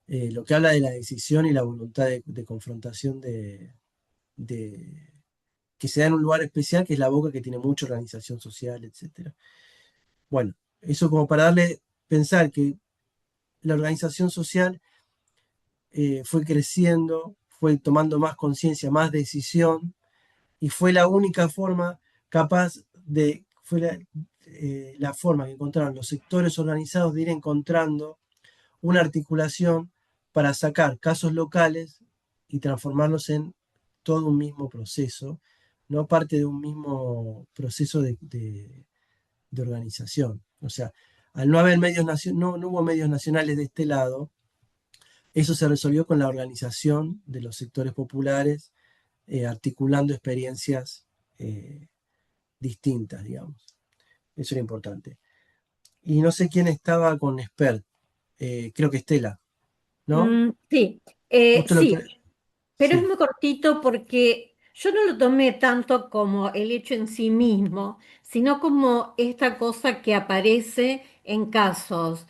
Lo que habla de la decisión y la voluntad de confrontación de- que se da en un lugar especial, que es La Boca, que tiene mucha organización social, etc. Bueno, eso como para darle, pensar que la organización social fue creciendo, fue tomando más conciencia, más decisión, y fue la única forma capaz fue la forma que encontraron los sectores organizados de ir encontrando una articulación para sacar casos locales y transformarlos en todo un mismo proceso, no parte de un mismo proceso de organización. O sea, al no haber no hubo medios nacionales de este lado, Eso se resolvió con la organización de los sectores populares, articulando experiencias distintas, digamos. Eso era importante. Y no sé quién estaba con Expert, creo que Estela, ¿no? Sí, Justo lo sí, que... pero es Sí, muy cortito porque yo no lo tomé tanto como el hecho en sí mismo, sino como esta cosa que aparece en casos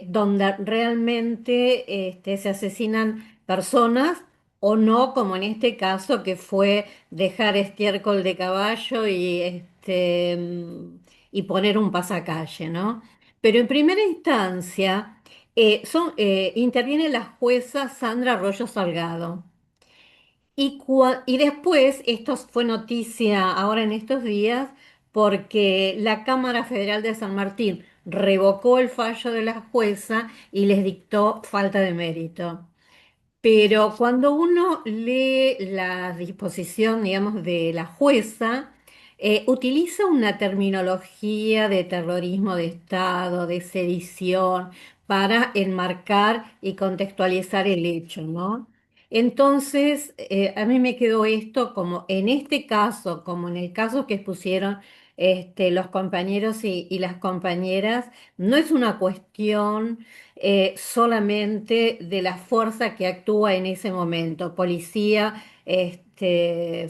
donde realmente se asesinan personas o no, como en este caso que fue dejar estiércol de caballo y poner un pasacalle, ¿no? Pero en primera instancia interviene la jueza Sandra Arroyo Salgado. Y después, esto fue noticia ahora en estos días, porque la Cámara Federal de San Martín revocó el fallo de la jueza y les dictó falta de mérito. Pero cuando uno lee la disposición, digamos, de la jueza, utiliza una terminología de terrorismo de Estado, de sedición, para enmarcar y contextualizar el hecho, ¿no? Entonces, a mí me quedó esto como en este caso, como en el caso que expusieron los compañeros y las compañeras, no es una cuestión solamente de la fuerza que actúa en ese momento, policía,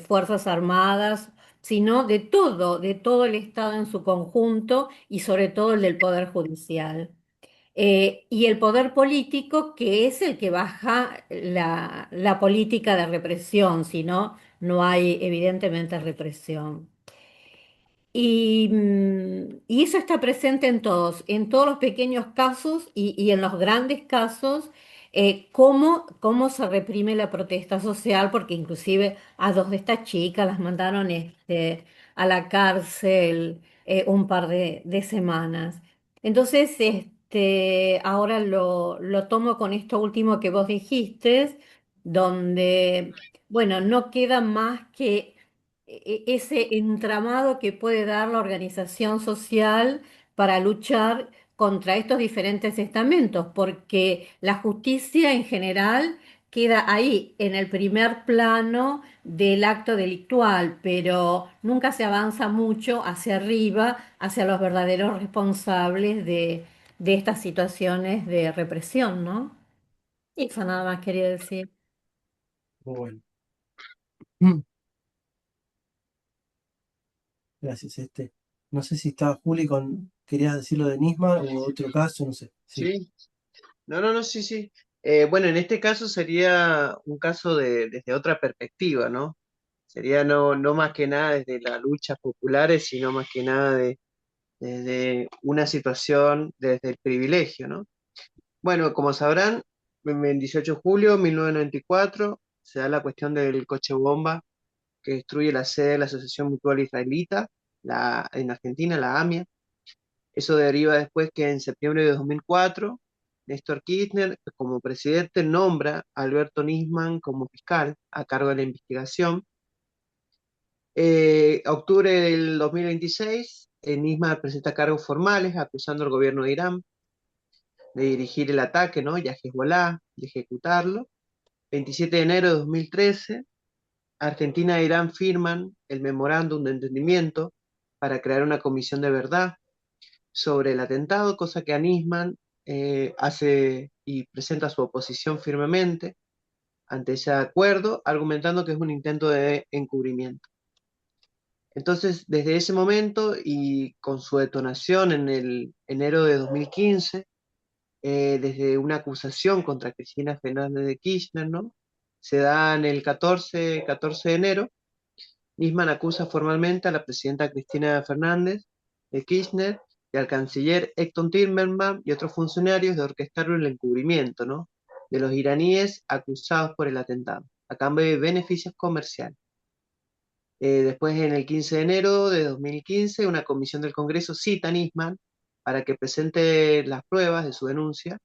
fuerzas armadas, sino de todo el Estado en su conjunto y sobre todo el del Poder Judicial. Y el poder político, que es el que baja la política de represión, si no, no hay evidentemente represión. Y eso está presente en todos los pequeños casos y en los grandes casos, cómo se reprime la protesta social, porque inclusive a dos de estas chicas las mandaron a la cárcel un par de semanas. Entonces, ahora lo tomo con esto último que vos dijiste, donde, bueno, no queda más que ese entramado que puede dar la organización social para luchar contra estos diferentes estamentos, porque la justicia en general queda ahí, en el primer plano del acto delictual, pero nunca se avanza mucho hacia arriba, hacia los verdaderos responsables de estas situaciones de represión, ¿no? Y eso nada más quería decir. muy bueno. Mm, Gracias, No sé si estaba Juli con... ¿Querías decir lo de Nisman o otro caso? No sé. Sí. Sí, no, sí, sí. Bueno, en este caso sería un caso desde otra perspectiva, ¿no? Sería no más que nada desde las luchas populares, sino más que nada desde una situación, desde el privilegio, ¿no? Bueno, como sabrán, en 18 de julio de 1994 se da la cuestión del coche bomba que destruye la sede de la Asociación Mutual Israelita, en Argentina, la AMIA. Eso deriva después que en septiembre de 2004, Néstor Kirchner, como presidente, nombra a Alberto Nisman como fiscal a cargo de la investigación. Octubre del 2026, Nisman presenta cargos formales acusando al gobierno de Irán de dirigir el ataque, ¿no? Y a Hezbollah de ejecutarlo. 27 de enero de 2013, Argentina e Irán firman el memorándum de entendimiento para crear una comisión de verdad sobre el atentado, cosa que Nisman hace y presenta su oposición firmemente ante ese acuerdo, argumentando que es un intento de encubrimiento. Entonces, desde ese momento y con su detonación en el enero de 2015, desde una acusación contra Cristina Fernández de Kirchner, ¿no? Se da en el 14 de enero. Nisman acusa formalmente a la presidenta Cristina Fernández de Kirchner y al canciller Hector Timerman y otros funcionarios de orquestar el encubrimiento, ¿no? De los iraníes acusados por el atentado, a cambio de beneficios comerciales. Después, en el 15 de enero de 2015, una comisión del Congreso cita a Nisman para que presente las pruebas de su denuncia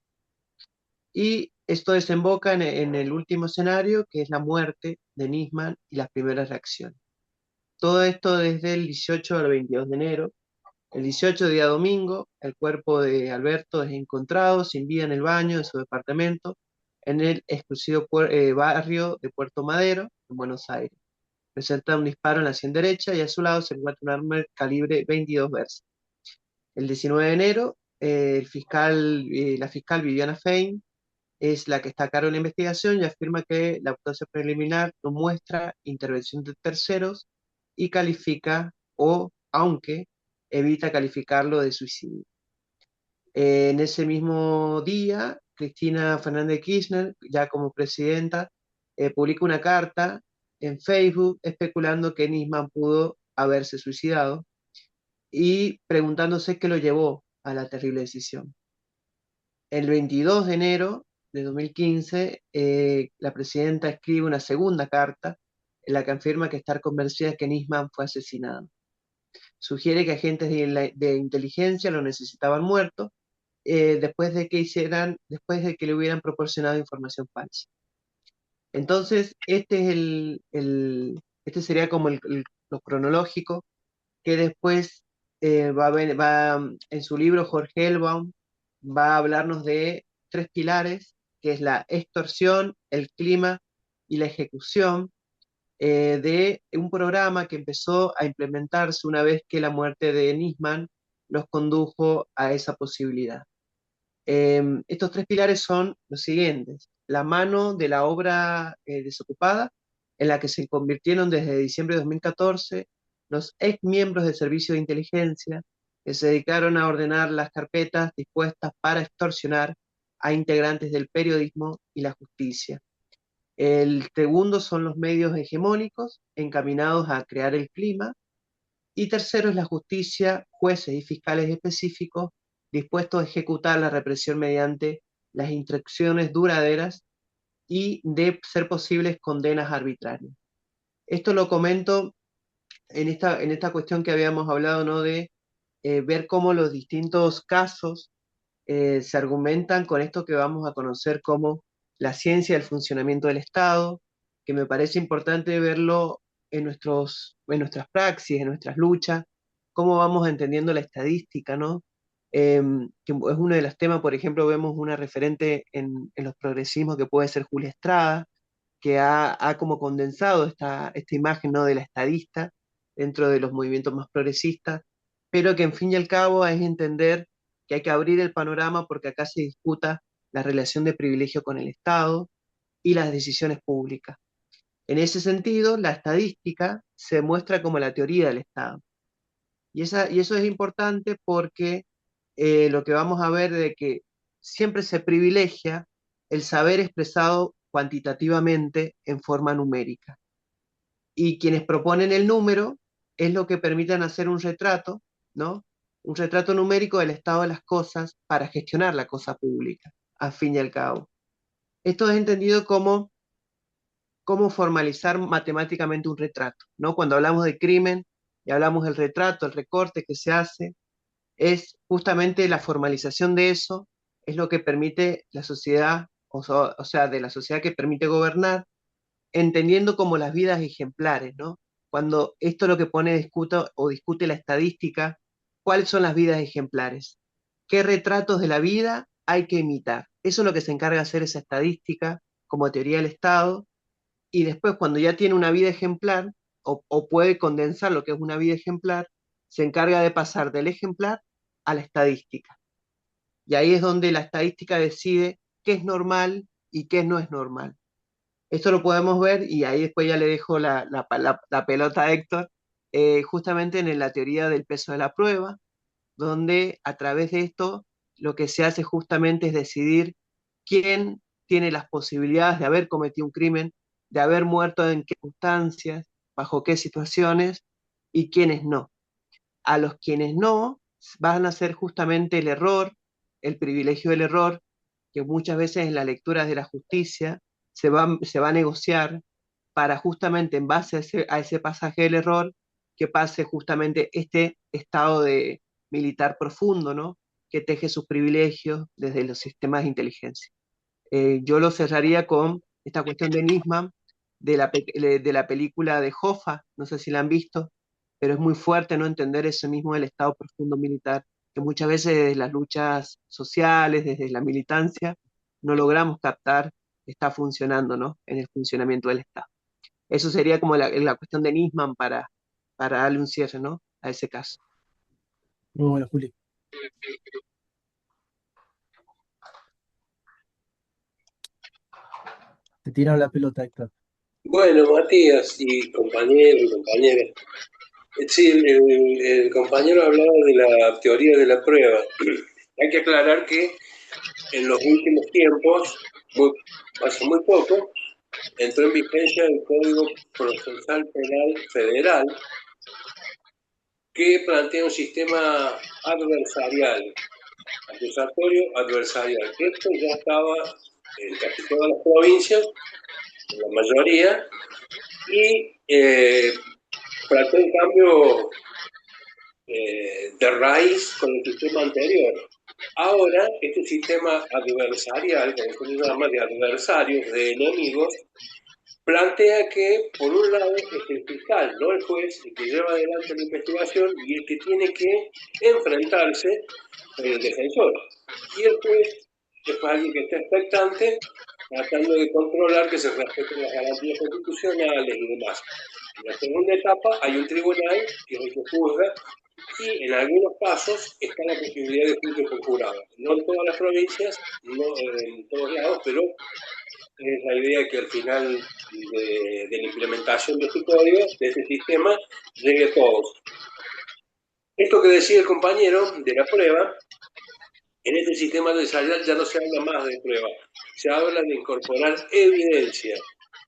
y esto desemboca en el último escenario, que es la muerte de Nisman y las primeras reacciones. Todo esto desde el 18 al 22 de enero. El 18, día domingo, el cuerpo de Alberto es encontrado sin vida en el baño de su departamento en el exclusivo barrio de Puerto Madero, en Buenos Aires. Presenta un disparo en la sien derecha y a su lado se encuentra un arma calibre 22 Versa. El 19 de enero, la fiscal Viviana Fein es la que está a cargo de la investigación y afirma que la autopsia preliminar no muestra intervención de terceros y califica, o aunque evita calificarlo de suicidio. En ese mismo día, Cristina Fernández de Kirchner, ya como presidenta, publica una carta en Facebook especulando que Nisman pudo haberse suicidado y preguntándose qué lo llevó a la terrible decisión. El 22 de enero de 2015, la presidenta escribe una segunda carta en la que afirma que está convencida de que Nisman fue asesinado. Sugiere que agentes de inteligencia lo necesitaban muerto después de que le hubieran proporcionado información falsa. Entonces, este sería como lo cronológico que después en su libro Jorge Elbaum va a hablarnos de tres pilares, que es la extorsión, el clima y la ejecución de un programa que empezó a implementarse una vez que la muerte de Nisman los condujo a esa posibilidad. Estos tres pilares son los siguientes: la mano de la obra desocupada, en la que se convirtieron desde diciembre de 2014 los ex miembros del Servicio de Inteligencia, que se dedicaron a ordenar las carpetas dispuestas para extorsionar a integrantes del periodismo y la justicia. El segundo son los medios hegemónicos, encaminados a crear el clima. Y tercero es la justicia, jueces y fiscales específicos dispuestos a ejecutar la represión mediante las instrucciones duraderas y, de ser posibles, condenas arbitrarias. Esto lo comento en esta cuestión que habíamos hablado, ¿no? De ver cómo los distintos casos se argumentan con esto que vamos a conocer como la ciencia del funcionamiento del Estado, que me parece importante verlo en nuestras praxis, en nuestras luchas, cómo vamos entendiendo la estadística, ¿no? Que es uno de los temas. Por ejemplo, vemos una referente en los progresismos que puede ser Julia Estrada, que ha como condensado esta imagen, ¿no? De la estadista dentro de los movimientos más progresistas, pero que en fin y al cabo es entender que hay que abrir el panorama porque acá se disputa la relación de privilegio con el Estado y las decisiones públicas. En ese sentido, la estadística se muestra como la teoría del Estado. Y eso es importante porque lo que vamos a ver de que siempre se privilegia el saber expresado cuantitativamente en forma numérica. Y quienes proponen el número es lo que permiten hacer un retrato, ¿no? Un retrato numérico del estado de las cosas para gestionar la cosa pública, al fin y al cabo. Esto es entendido como cómo formalizar matemáticamente un retrato, ¿no? Cuando hablamos de crimen y hablamos del retrato, el recorte que se hace, es justamente la formalización de eso, es lo que permite la sociedad, o sea, de la sociedad que permite gobernar, entendiendo como las vidas ejemplares, ¿no? Cuando esto es lo que discute la estadística, ¿cuáles son las vidas ejemplares? ¿Qué retratos de la vida hay que imitar? Eso es lo que se encarga de hacer esa estadística como teoría del Estado, y después cuando ya tiene una vida ejemplar, o puede condensar lo que es una vida ejemplar, se encarga de pasar del ejemplar a la estadística. Y ahí es donde la estadística decide qué es normal y qué no es normal. Esto lo podemos ver, y ahí después ya le dejo la pelota a Héctor, justamente en la teoría del peso de la prueba, donde a través de esto lo que se hace justamente es decidir quién tiene las posibilidades de haber cometido un crimen, de haber muerto en qué circunstancias, bajo qué situaciones, y quiénes no. A los quienes no van a ser justamente el error, el privilegio del error, que muchas veces en las lecturas de la justicia se va a negociar para justamente en base a ese pasaje del error que pase justamente este estado de militar profundo, ¿no? Que teje sus privilegios desde los sistemas de inteligencia. Yo lo cerraría con esta cuestión de Nisman, de la película de Hoffa, no sé si la han visto, pero es muy fuerte no entender eso mismo del estado profundo militar, que muchas veces desde las luchas sociales, desde la militancia, no logramos captar está funcionando, ¿no? En el funcionamiento del Estado. Eso sería como la cuestión de Nisman para darle un cierre, ¿no? A ese caso. Muy bueno, Juli. Te tiraron la pelota, Héctor. Bueno, Matías y compañeros y compañeras. Sí, el compañero hablaba de la teoría de la prueba. Hay que aclarar que en los últimos tiempos, hace muy poco, entró en vigencia el Código Procesal Penal Federal, que plantea un sistema adversarial, acusatorio adversarial, que esto ya estaba en casi todas las provincias, en la mayoría, y plantea un cambio de raíz con el sistema anterior. Ahora, este sistema adversarial, como se llama, de adversarios, de enemigos, plantea que, por un lado, es el fiscal, no el juez, el que lleva adelante la investigación y el que tiene que enfrentarse con el defensor. Y el juez es alguien que está expectante, tratando de controlar que se respeten las garantías constitucionales y demás. En la segunda etapa hay un tribunal que es el que juzga y en algunos casos está la posibilidad de juicio por jurado. No en todas las provincias, no en todos lados, pero es la idea que al final de la implementación de este código, de este sistema, llegue a todos. Esto que decía el compañero de la prueba, en este sistema adversarial ya no se habla más de prueba, se habla de incorporar evidencia.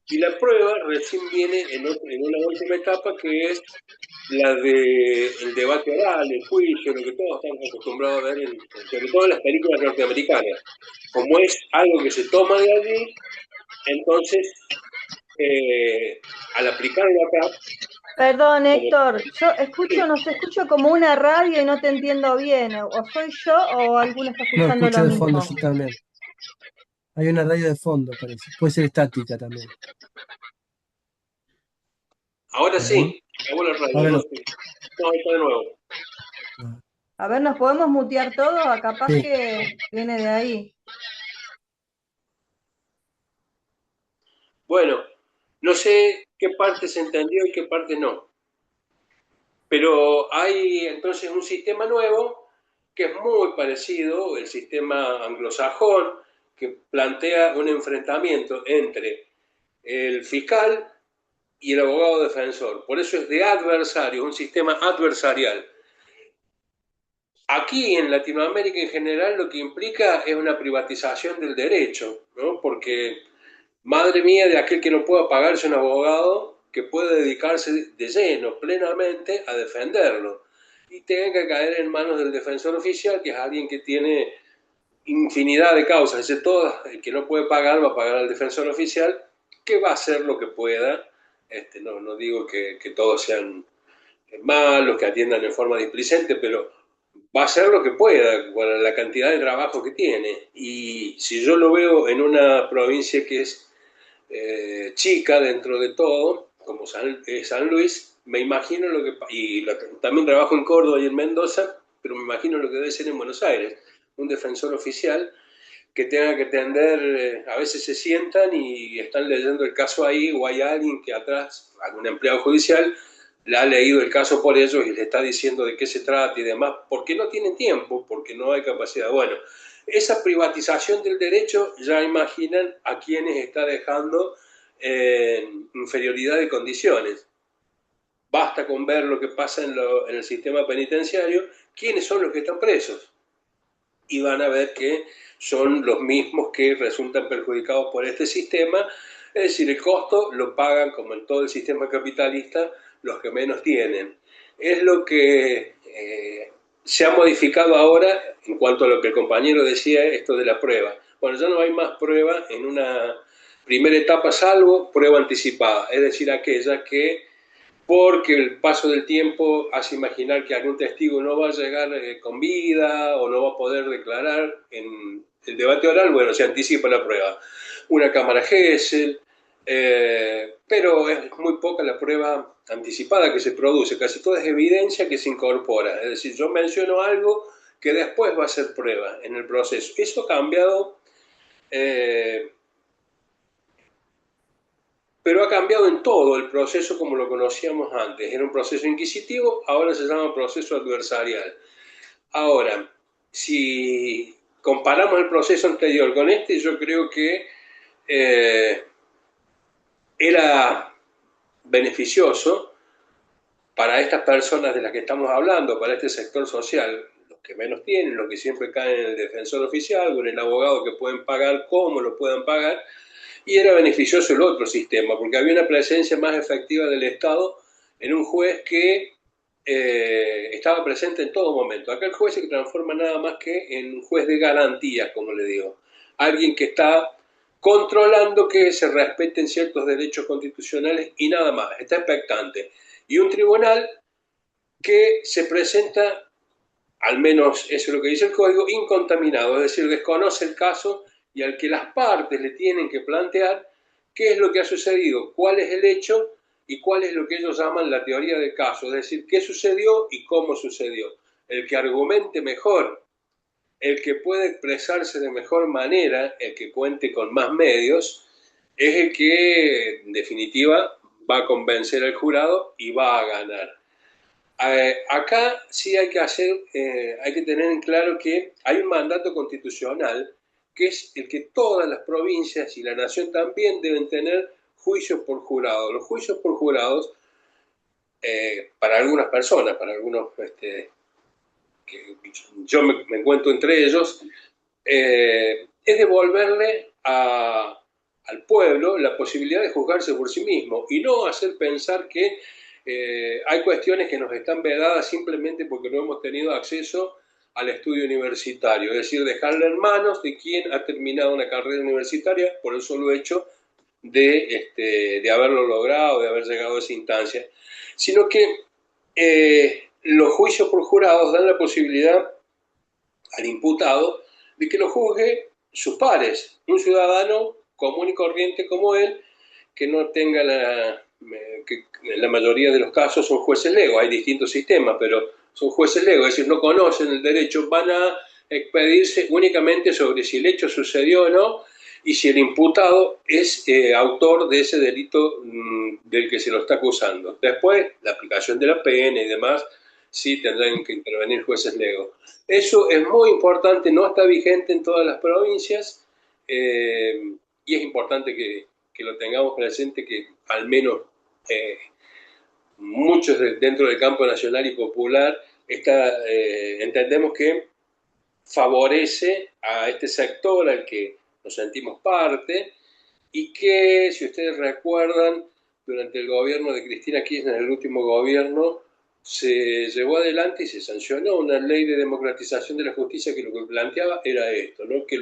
Y la prueba recién viene en una última etapa que es la del debate oral, el juicio, lo que todos estamos acostumbrados a ver, sobre todo en las películas norteamericanas. Como es algo que se toma de allí, entonces, al aplicarlo acá... Perdón, Héctor, yo nos escucho como una radio y no te entiendo bien. O soy yo o alguno está No, escuchando escucho lo de fondo, mismo. yo también. Hay una radio de fondo, parece. Puede ser estática también. Ahora sí, acabó la radio. Ahora no. No, está de nuevo. A ver, ¿nos podemos mutear todos? Capaz Sí. que viene de ahí. Bueno, no sé qué parte se entendió y qué parte no. Pero hay entonces un sistema nuevo que es muy parecido, el sistema anglosajón, que plantea un enfrentamiento entre el fiscal y el abogado defensor. Por eso es de adversario, un sistema adversarial. Aquí en Latinoamérica en general lo que implica es una privatización del derecho, ¿no? Porque, madre mía, de aquel que no pueda pagarse un abogado que puede dedicarse de lleno, plenamente, a defenderlo. Y tenga que caer en manos del defensor oficial, que es alguien que tiene infinidad de causas. Es decir, todo el que no puede pagar va a pagar al defensor oficial, que va a hacer lo que pueda. No digo que todos sean malos, que atiendan en forma displicente, pero va a hacer lo que pueda con la cantidad de trabajo que tiene. Y si yo lo veo en una provincia que es chica dentro de todo, como San Luis, me imagino lo que... también trabajo en Córdoba y en Mendoza, pero me imagino lo que debe ser en Buenos Aires. Un defensor oficial que tenga que atender, a veces se sientan y están leyendo el caso ahí, o hay alguien que atrás, algún empleado judicial, le ha leído el caso por ellos y le está diciendo de qué se trata y demás, porque no tienen tiempo, porque no hay capacidad. Bueno, esa privatización del derecho ya imaginan a quienes está dejando en inferioridad de condiciones. Basta con ver lo que pasa en el sistema penitenciario, quiénes son los que están presos. Y van a ver que son los mismos que resultan perjudicados por este sistema. Es decir, el costo lo pagan, como en todo el sistema capitalista, los que menos tienen. Es lo que se ha modificado ahora en cuanto a lo que el compañero decía, esto de la prueba. Bueno, ya no hay más prueba en una primera etapa, salvo prueba anticipada, es decir, aquella que, porque el paso del tiempo hace imaginar que algún testigo no va a llegar con vida o no va a poder declarar en el debate oral, bueno, se anticipa la prueba. Una cámara Gesell, pero es muy poca la prueba anticipada que se produce, casi toda es evidencia que se incorpora, es decir, yo menciono algo que después va a ser prueba en el proceso. Eso ha cambiado pero ha cambiado en todo el proceso como lo conocíamos antes. Era un proceso inquisitivo, ahora se llama proceso adversarial. Ahora, si comparamos el proceso anterior con este, yo creo que era beneficioso para estas personas de las que estamos hablando, para este sector social, los que menos tienen, los que siempre caen en el defensor oficial o en el abogado que pueden pagar como lo puedan pagar, y era beneficioso el otro sistema, porque había una presencia más efectiva del Estado en un juez que estaba presente en todo momento. Acá el juez se transforma nada más que en un juez de garantías, como le digo. Alguien que está controlando que se respeten ciertos derechos constitucionales y nada más, está expectante. Y un tribunal que se presenta, al menos eso es lo que dice el código, incontaminado, es decir, desconoce el caso y al que las partes le tienen que plantear qué es lo que ha sucedido, cuál es el hecho y cuál es lo que ellos llaman la teoría de caso, es decir, qué sucedió y cómo sucedió. El que argumente mejor, el que puede expresarse de mejor manera, el que cuente con más medios, es el que, en definitiva, va a convencer al jurado y va a ganar. Acá sí hay que tener en claro que hay un mandato constitucional que es el que todas las provincias y la nación también deben tener juicios por jurado. Los juicios por jurados, para algunas personas, para algunos, que yo me encuentro entre ellos, es devolverle al pueblo la posibilidad de juzgarse por sí mismo y no hacer pensar que hay cuestiones que nos están vedadas simplemente porque no hemos tenido acceso al estudio universitario, es decir, dejarle en manos de quien ha terminado una carrera universitaria por el solo hecho de haberlo logrado, de haber llegado a esa instancia, sino que los juicios por jurados dan la posibilidad al imputado de que lo juzgue sus pares, un ciudadano común y corriente como él, que no tenga que en la mayoría de los casos son jueces legos, hay distintos sistemas, pero son jueces legos, es decir, no conocen el derecho, van a expedirse únicamente sobre si el hecho sucedió o no y si el imputado es autor de ese delito del que se lo está acusando. Después, la aplicación de la pena y demás, sí tendrán que intervenir jueces legos. Eso es muy importante, no está vigente en todas las provincias y es importante que lo tengamos presente, que al menos muchos dentro del campo nacional y popular entendemos que favorece a este sector al que nos sentimos parte y que, si ustedes recuerdan, durante el gobierno de Cristina Kirchner, el último gobierno, se llevó adelante y se sancionó una ley de democratización de la justicia que lo que planteaba era esto, ¿no? Que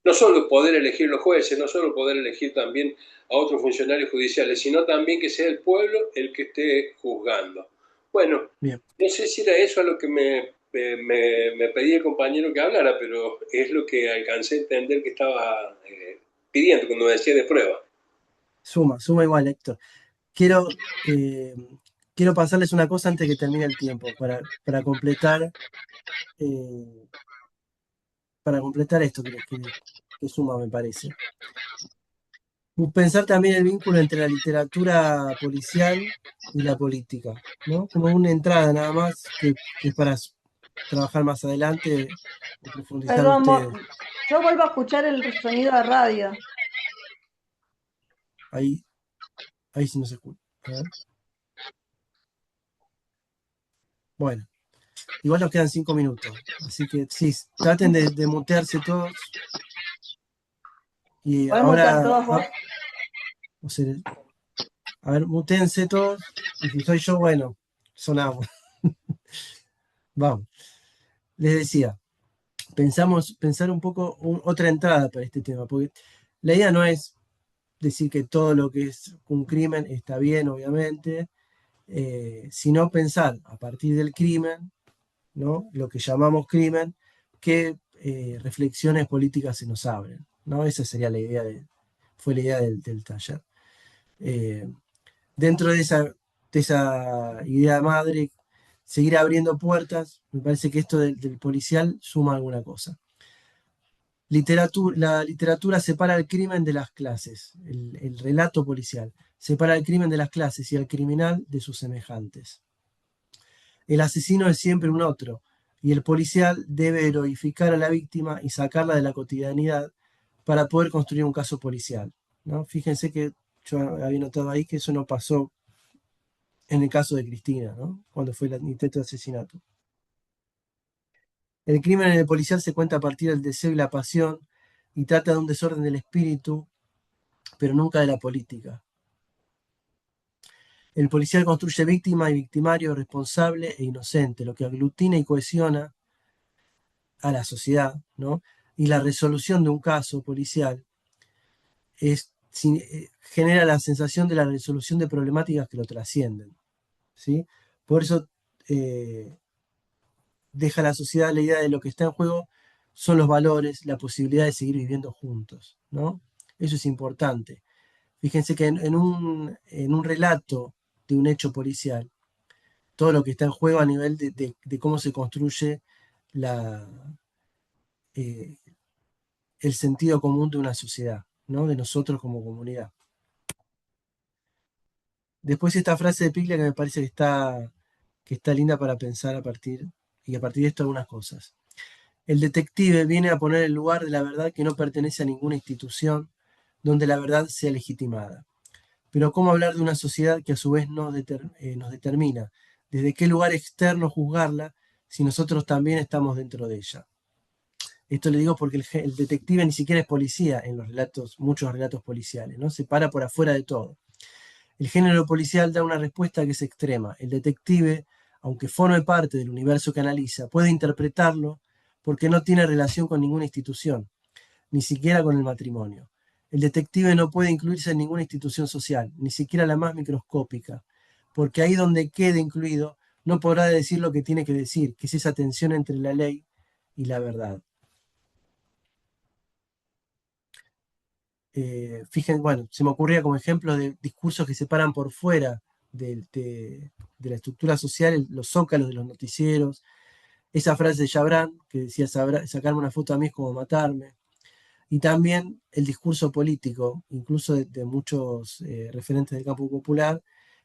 no solo poder elegir los jueces, no solo poder elegir también a otros funcionarios judiciales, sino también que sea el pueblo el que esté juzgando. Bueno, Bien. no sé si era eso a lo que me pedía el compañero que hablara, pero es lo que alcancé a entender que estaba pidiendo cuando me decía de prueba. Suma igual, Héctor. Quiero pasarles una cosa antes que termine el tiempo, para completar esto que suma, me parece. Pensar también el vínculo entre la literatura policial y la política, ¿no? Como una entrada nada más, que es para trabajar más adelante y profundizar Perdón, ustedes. yo vuelvo a escuchar el sonido de radio. Ahí sí no se escucha. A ver. Bueno, igual nos quedan 5 minutos, así que sí, traten de mutearse todos. Y ¿Podés mutear ahora, todos vos? a ver, mutense todos, y si soy yo, bueno, sonamos. Vamos. Les decía, pensar un poco otra entrada para este tema, porque la idea no es decir que todo lo que es un crimen está bien, obviamente, sino pensar a partir del crimen, ¿no? Lo que llamamos crimen, qué reflexiones políticas se nos abren, ¿no? Esa sería la idea fue la idea del taller. Dentro de esa idea madre, seguir abriendo puertas, me parece que esto del policial suma alguna cosa. La literatura separa el crimen de las clases, el relato policial separa el crimen de las clases y al criminal de sus semejantes. El asesino es siempre un otro, y el policial debe heroificar a la víctima y sacarla de la cotidianidad para poder construir un caso policial, ¿no? Fíjense que yo había notado ahí que eso no pasó en el caso de Cristina, ¿no? Cuando fue el intento de asesinato. El crimen en el policial se cuenta a partir del deseo y la pasión y trata de un desorden del espíritu, pero nunca de la política. El policial construye víctima y victimario, responsable e inocente, lo que aglutina y cohesiona a la sociedad, ¿no? Y la resolución de un caso policial genera la sensación de la resolución de problemáticas que lo trascienden, ¿sí? Por eso deja a la sociedad la idea de lo que está en juego son los valores, la posibilidad de seguir viviendo juntos, ¿no? Eso es importante. Fíjense que en un relato de un hecho policial, todo lo que está en juego a nivel de cómo se construye eh, el sentido común de una sociedad, ¿no? De nosotros como comunidad. Después esta frase de Piglia que me parece que está linda para pensar a partir de esto algunas cosas. El detective viene a poner el lugar de la verdad que no pertenece a ninguna institución donde la verdad sea legitimada. Pero ¿cómo hablar de una sociedad que a su vez nos determina? ¿Desde qué lugar externo juzgarla si nosotros también estamos dentro de ella? Esto le digo porque el detective ni siquiera es policía en los relatos, muchos relatos policiales, ¿no? Se para por afuera de todo. El género policial da una respuesta que es extrema. El detective, aunque forme parte del universo que analiza, puede interpretarlo porque no tiene relación con ninguna institución, ni siquiera con el matrimonio. El detective no puede incluirse en ninguna institución social, ni siquiera la más microscópica, porque ahí donde quede incluido no podrá decir lo que tiene que decir, que es esa tensión entre la ley y la verdad. Fíjense, bueno, se me ocurría como ejemplo de discursos que se paran por fuera de la estructura social, los zócalos de los noticieros, esa frase de Chabrán que decía sacarme una foto a mí es como matarme, y también el discurso político, incluso de muchos referentes del campo popular,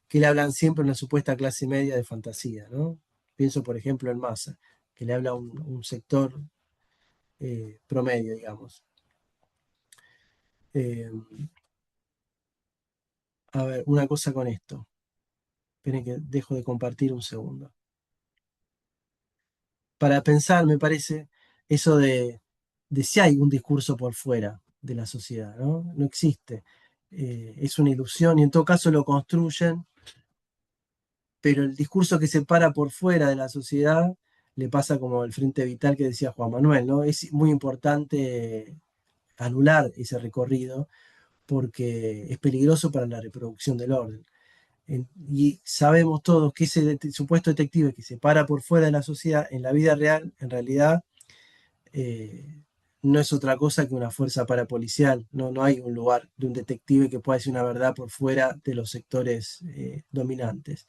que le hablan siempre a una supuesta clase media de fantasía, ¿no? Pienso, por ejemplo, en Massa, que le habla a un sector promedio, digamos. Eh, a ver, una cosa con esto. Esperen que dejo de compartir un segundo. Para pensar, me parece, eso de si hay un discurso por fuera de la sociedad, ¿no? No existe. Es una ilusión y en todo caso lo construyen, pero el discurso que se para por fuera de la sociedad le pasa como el Frente Vital que decía Juan Manuel, ¿no? Es muy importante anular ese recorrido porque es peligroso para la reproducción del orden. Y sabemos todos que ese supuesto detective que se para por fuera de la sociedad, en la vida real, en realidad, no es otra cosa que una fuerza parapolicial. No hay un lugar de un detective que pueda decir una verdad por fuera de los sectores dominantes,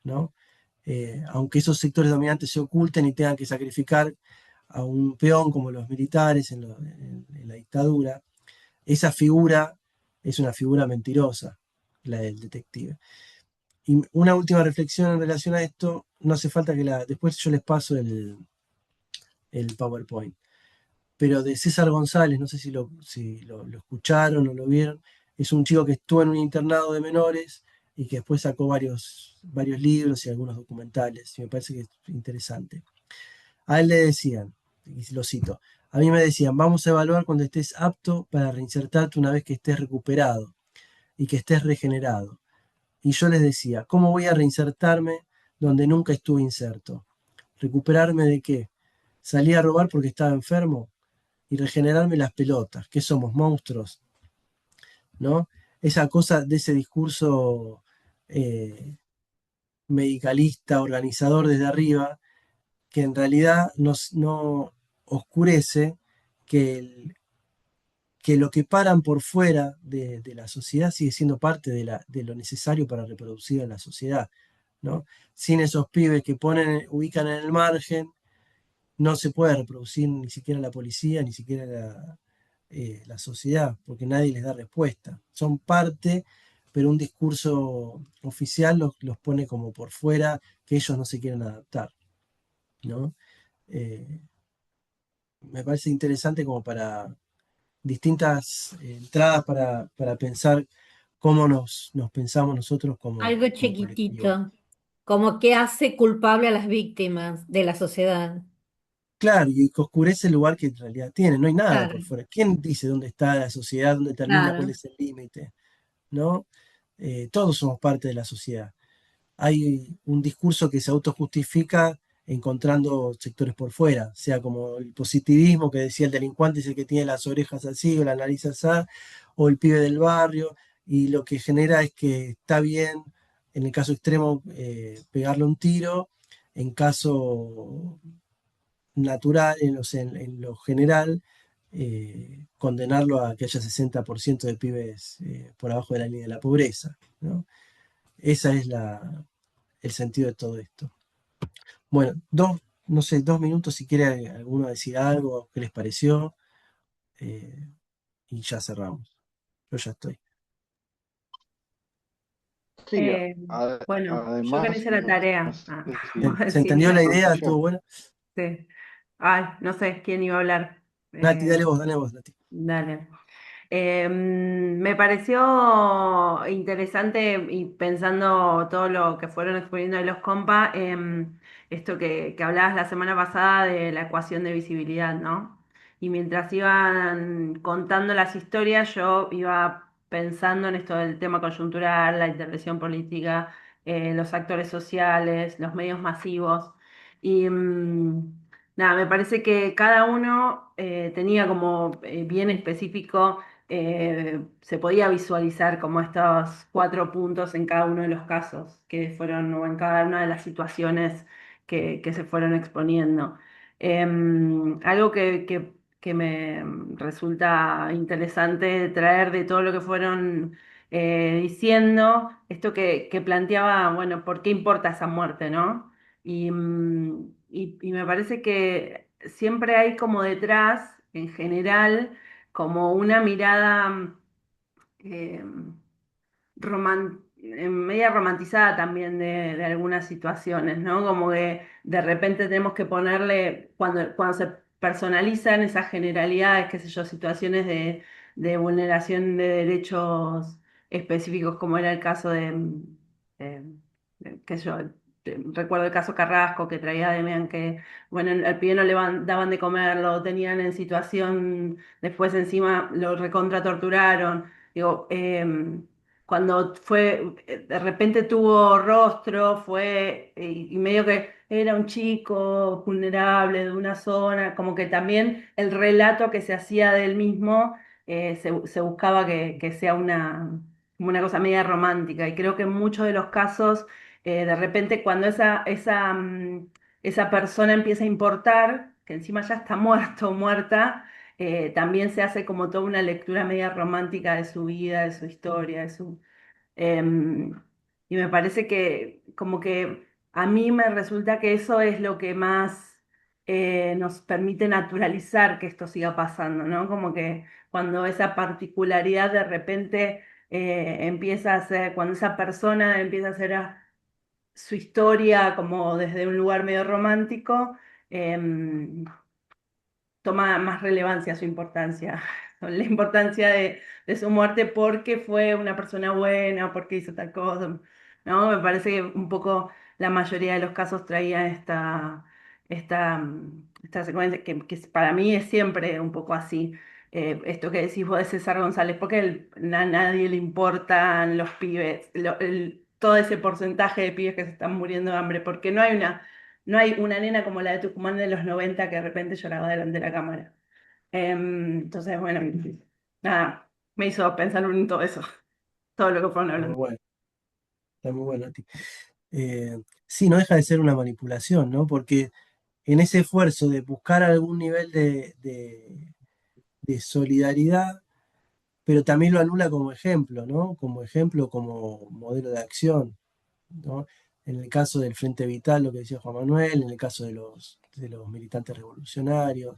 ¿no? Aunque esos sectores dominantes se oculten y tengan que sacrificar a un peón como los militares en la dictadura, esa figura es una figura mentirosa, la del detective. Y una última reflexión en relación a esto, no hace falta que después yo les paso el PowerPoint, pero de César González, no sé si lo escucharon o lo vieron, es un chico que estuvo en un internado de menores y que después sacó varios libros y algunos documentales, y me parece que es interesante. A él le decían, y lo cito, a mí me decían, vamos a evaluar cuando estés apto para reinsertarte una vez que estés recuperado y que estés regenerado. Y yo les decía, ¿cómo voy a reinsertarme donde nunca estuve inserto? ¿Recuperarme de qué? ¿Salí a robar porque estaba enfermo? Y regenerarme las pelotas, que somos monstruos, ¿no? Esa cosa de ese discurso medicalista, organizador desde arriba, que en realidad no oscurece que lo que paran por fuera de la sociedad sigue siendo parte de lo necesario para reproducir en la sociedad, ¿no? Sin esos pibes que ubican en el margen, no se puede reproducir ni siquiera la policía, ni siquiera la sociedad, porque nadie les da respuesta. Son parte, pero un discurso oficial los pone como por fuera, que ellos no se quieren adaptar, ¿no? Eh, Me parece interesante como para distintas entradas para pensar cómo nos pensamos nosotros Algo como colectivo. chiquitito, como que hace culpable a las víctimas de la sociedad. Claro, y que oscurece el lugar que en realidad tiene, no hay nada Claro, por fuera. ¿Quién dice dónde está la sociedad, dónde termina, cuál claro. es el límite? ¿No? Todos somos parte de la sociedad. Hay un discurso que se autojustifica encontrando sectores por fuera, sea como el positivismo que decía el delincuente es el que tiene las orejas así o la nariz así, o el pibe del barrio, y lo que genera es que está bien, en el caso extremo, pegarle un tiro, en caso natural, en lo general, condenarlo a que haya 60% de pibes por abajo de la línea de la pobreza, ¿no? Esa es el sentido de todo esto. Bueno, no sé, 2 minutos si quiere alguno decir algo, qué les pareció, eh, y ya cerramos. Yo ya estoy. Sí, Bueno, yo que no además, hice la no tarea. sé Vos si ¿Se decís, entendió la la idea? ¿Estuvo conclusión. buena? sí. Ay, no sé quién iba a hablar. Nati, dale vos, Nati. Dale. Me pareció interesante y pensando todo lo que fueron exponiendo de los compas, esto que hablabas la semana pasada de la ecuación de visibilidad, ¿no? Y mientras iban contando las historias, yo iba pensando en esto del tema coyuntural, la intervención política, los actores sociales, los medios masivos. Y nada, me parece que cada uno tenía como bien específico se podía visualizar como estos 4 puntos en cada uno de los casos que fueron, o en cada una de las situaciones que se fueron exponiendo. Algo que me resulta interesante traer de todo lo que fueron diciendo, esto que planteaba, bueno, ¿por qué importa esa muerte, no? Y me parece que siempre hay como detrás, en general, como una mirada eh, media romantizada también de algunas situaciones, ¿no? Como que de repente tenemos que ponerle, cuando se personalizan esas generalidades, qué sé yo, situaciones de vulneración de derechos específicos, como era el caso eh, qué sé yo, recuerdo el caso Carrasco que traía Demian, que, bueno, al pibe no le daban de comer, lo tenían en situación, después encima lo recontra torturaron. Digo, cuando fue, de repente tuvo rostro, fue, y medio que era un chico vulnerable de una zona, como que también el relato que se hacía del mismo se buscaba que sea como una cosa media romántica, y creo que en muchos de los casos, de repente cuando esa persona empieza a importar, que encima ya está muerto o muerta, también se hace como toda una lectura media romántica de su vida, de su historia, em, y me parece que como que a mí me resulta que eso es lo que más nos permite naturalizar que esto siga pasando, ¿no? Como que cuando esa particularidad de repente empieza a ser, cuando esa persona empieza a hacer su historia como desde un lugar medio romántico, em, toma más relevancia su importancia, la importancia de su muerte porque fue una persona buena, porque hizo tal cosa, ¿no? Me parece que un poco la mayoría de los casos traía esta secuencia que para mí es siempre un poco así. Esto que decís vos de César González, porque a nadie le importan los pibes, todo ese porcentaje de pibes que se están muriendo de hambre, porque no hay una nena como la de Tucumán de los 90 que de repente lloraba delante de la cámara. Entonces, bueno, nada, me hizo pensar en todo eso, todo lo que fueron Está muy hablando. bueno, está muy bueno, Nati. Sí, no deja de ser una manipulación, ¿no? Porque en ese esfuerzo de buscar algún nivel de solidaridad, pero también lo anula como ejemplo, ¿no? Como ejemplo, como modelo de acción, ¿no? En el caso del Frente Vital, lo que decía Juan Manuel, en el caso de los militantes revolucionarios.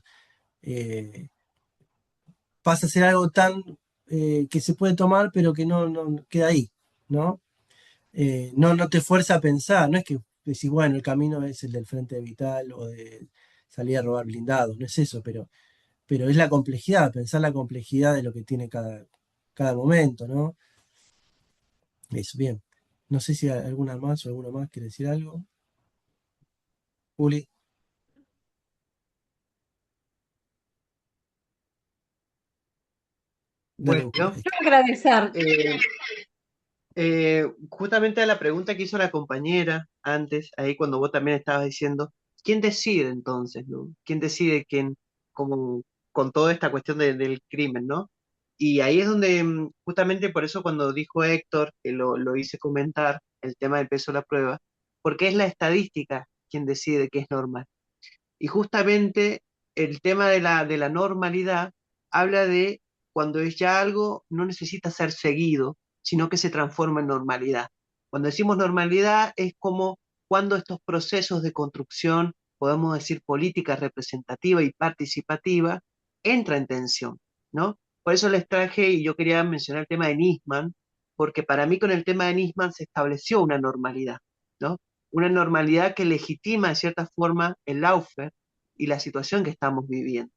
Pasa a ser algo tan que se puede tomar, pero que no queda ahí, ¿no? No te fuerza a pensar, no es que decís, bueno, el camino es el del Frente Vital o de salir a robar blindados, no es eso, pero es la complejidad, pensar la complejidad de lo que tiene cada momento, ¿no? Eso, bien. No sé si hay alguna más o alguno más quiere decir algo. Juli, dale, Bueno, Juli, ahí está. Quiero agradecer. justamente a la pregunta que hizo la compañera antes, ahí cuando vos también estabas diciendo, ¿quién decide entonces, no? ¿Quién decide quién, como con toda esta cuestión del crimen, ¿no? Y ahí es donde, justamente por eso cuando dijo Héctor, que lo hice comentar, el tema del peso de la prueba, porque es la estadística quien decide qué es normal. Y justamente el tema de la normalidad habla de cuando es ya algo no necesita ser seguido, sino que se transforma en normalidad. Cuando decimos normalidad es como cuando estos procesos de construcción, podemos decir política representativa y participativa, entra en tensión, ¿no? Por eso les traje, y yo quería mencionar el tema de Nisman, porque para mí con el tema de Nisman se estableció una normalidad, ¿no? Una normalidad que legitima de cierta forma el lawfare y la situación que estamos viviendo.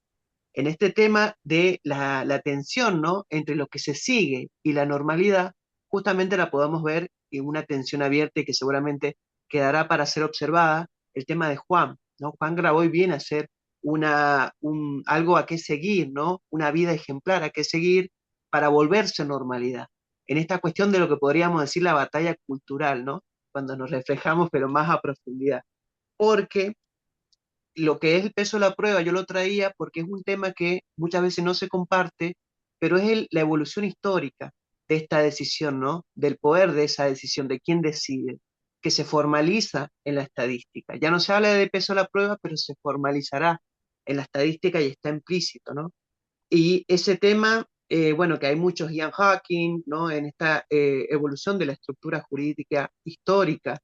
En este tema de la tensión, ¿no? Entre lo que se sigue y la normalidad, justamente la podemos ver en una tensión abierta y que seguramente quedará para ser observada, el tema de Juan, ¿no? Juan grabó y viene a ser algo a qué seguir, ¿no? Una vida ejemplar a qué seguir para volverse normalidad. En esta cuestión de lo que podríamos decir la batalla cultural, ¿no? Cuando nos reflejamos, pero más a profundidad. Porque lo que es el peso de la prueba, yo lo traía porque es un tema que muchas veces no se comparte, pero es la evolución histórica de esta decisión, ¿no? Del poder de esa decisión, de quién decide, que se formaliza en la estadística. Ya no se habla de peso de la prueba, pero se formalizará en la estadística y está implícito, ¿no? Y ese tema, bueno, que hay muchos Ian Hawking, ¿no? En esta evolución de la estructura jurídica histórica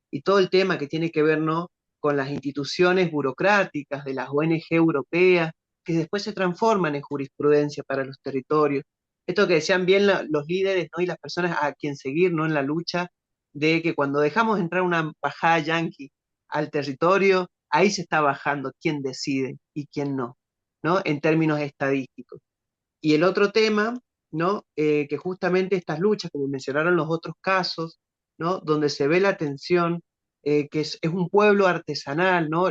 y todo el tema que tiene que ver, ¿no? Con las instituciones burocráticas de las ONG europeas, que después se transforman en jurisprudencia para los territorios. Esto que decían bien los líderes, ¿no? Y las personas a quien seguir, ¿no? En la lucha de que cuando dejamos entrar una embajada yanqui al territorio, ahí se está bajando quién decide y quién no, ¿no? En términos estadísticos. Y el otro tema, ¿no? Que justamente estas luchas, como mencionaron los otros casos, ¿no? Donde se ve la tensión, que es un pueblo artesanal, ¿no?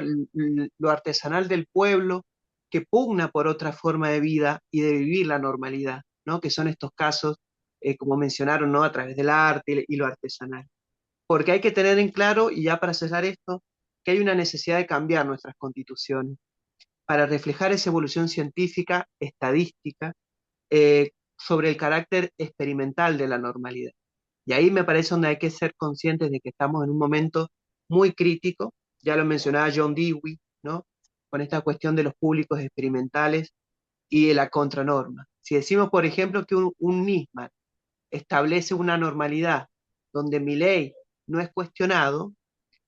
Lo artesanal del pueblo que pugna por otra forma de vida y de vivir la normalidad, ¿no? Que son estos casos, como mencionaron, ¿no? A través del arte y lo artesanal. Porque hay que tener en claro, y ya para cerrar esto, que hay una necesidad de cambiar nuestras constituciones para reflejar esa evolución científica, estadística, sobre el carácter experimental de la normalidad. Y ahí me parece donde hay que ser conscientes de que estamos en un momento muy crítico, ya lo mencionaba John Dewey, ¿no? Con esta cuestión de los públicos experimentales y de la contranorma. Si decimos, por ejemplo, que un NISMAR establece una normalidad donde mi ley no es cuestionado,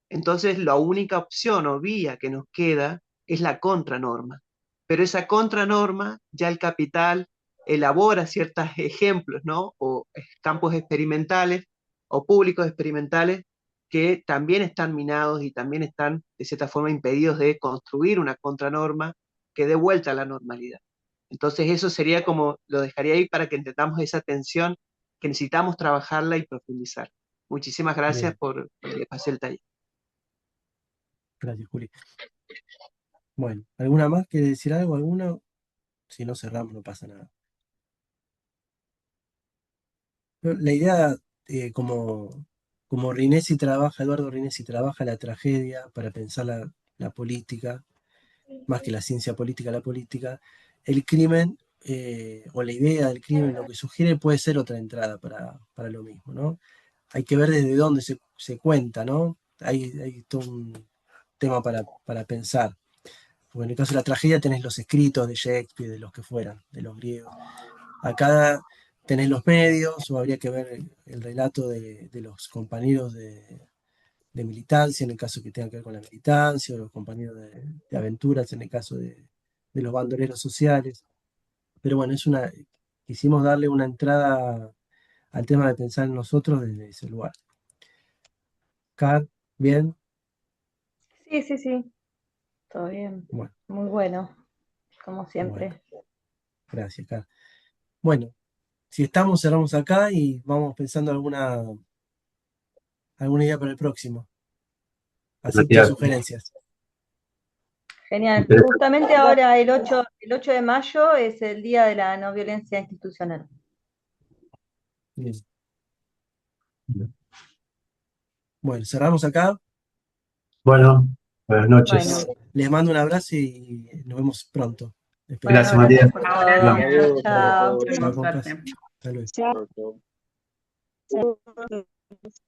entonces la única opción o vía que nos queda es la contranorma. Pero esa contranorma ya el capital elabora ciertos ejemplos, ¿no? O campos experimentales o públicos experimentales que también están minados y también están, de cierta forma, impedidos de construir una contranorma que dé vuelta a la normalidad. Entonces eso sería como, lo dejaría ahí para que entendamos esa tensión que necesitamos trabajarla y profundizar. Muchísimas gracias Bien, por que pase el taller. gracias, Juli. Bueno, ¿alguna más quiere decir algo? ¿Alguna? Si no cerramos, no pasa nada. Pero la idea, como Rinesi trabaja, Eduardo Rinesi trabaja la tragedia para pensar la política, más que la ciencia política, la política, el crimen, o la idea del crimen, lo que sugiere puede ser otra entrada para lo mismo, ¿no? Hay que ver desde dónde se cuenta, ¿no? Hay todo un tema para pensar. Porque en el caso de la tragedia tenés los escritos de Shakespeare, de los que fueran, de los griegos. Acá tenés los medios, o habría que ver el relato de los compañeros de militancia, en el caso que tenga que ver con la militancia, o los compañeros de aventuras, en el caso de los bandoleros sociales. Pero bueno, quisimos darle una entrada al tema de pensar en nosotros desde ese lugar. Car, ¿bien? Sí, sí, sí, todo bien. Bueno, Muy bueno, como siempre. gracias, Car. Bueno, si estamos, cerramos acá y vamos pensando alguna idea para el próximo. Acepto Gracias. sugerencias. Genial. Interesante. Justamente ahora el 8 de mayo es el Día de la No Violencia Institucional. Bien. Bueno, cerramos acá. Bueno, buenas noches. Bueno, Les mando un abrazo y nos vemos pronto. bueno, Gracias, Matías. gracias por Ahora, todo. Adiós para Chao. todos. Chao, tenemos compas. suerte. Hasta luego. Chau, chau.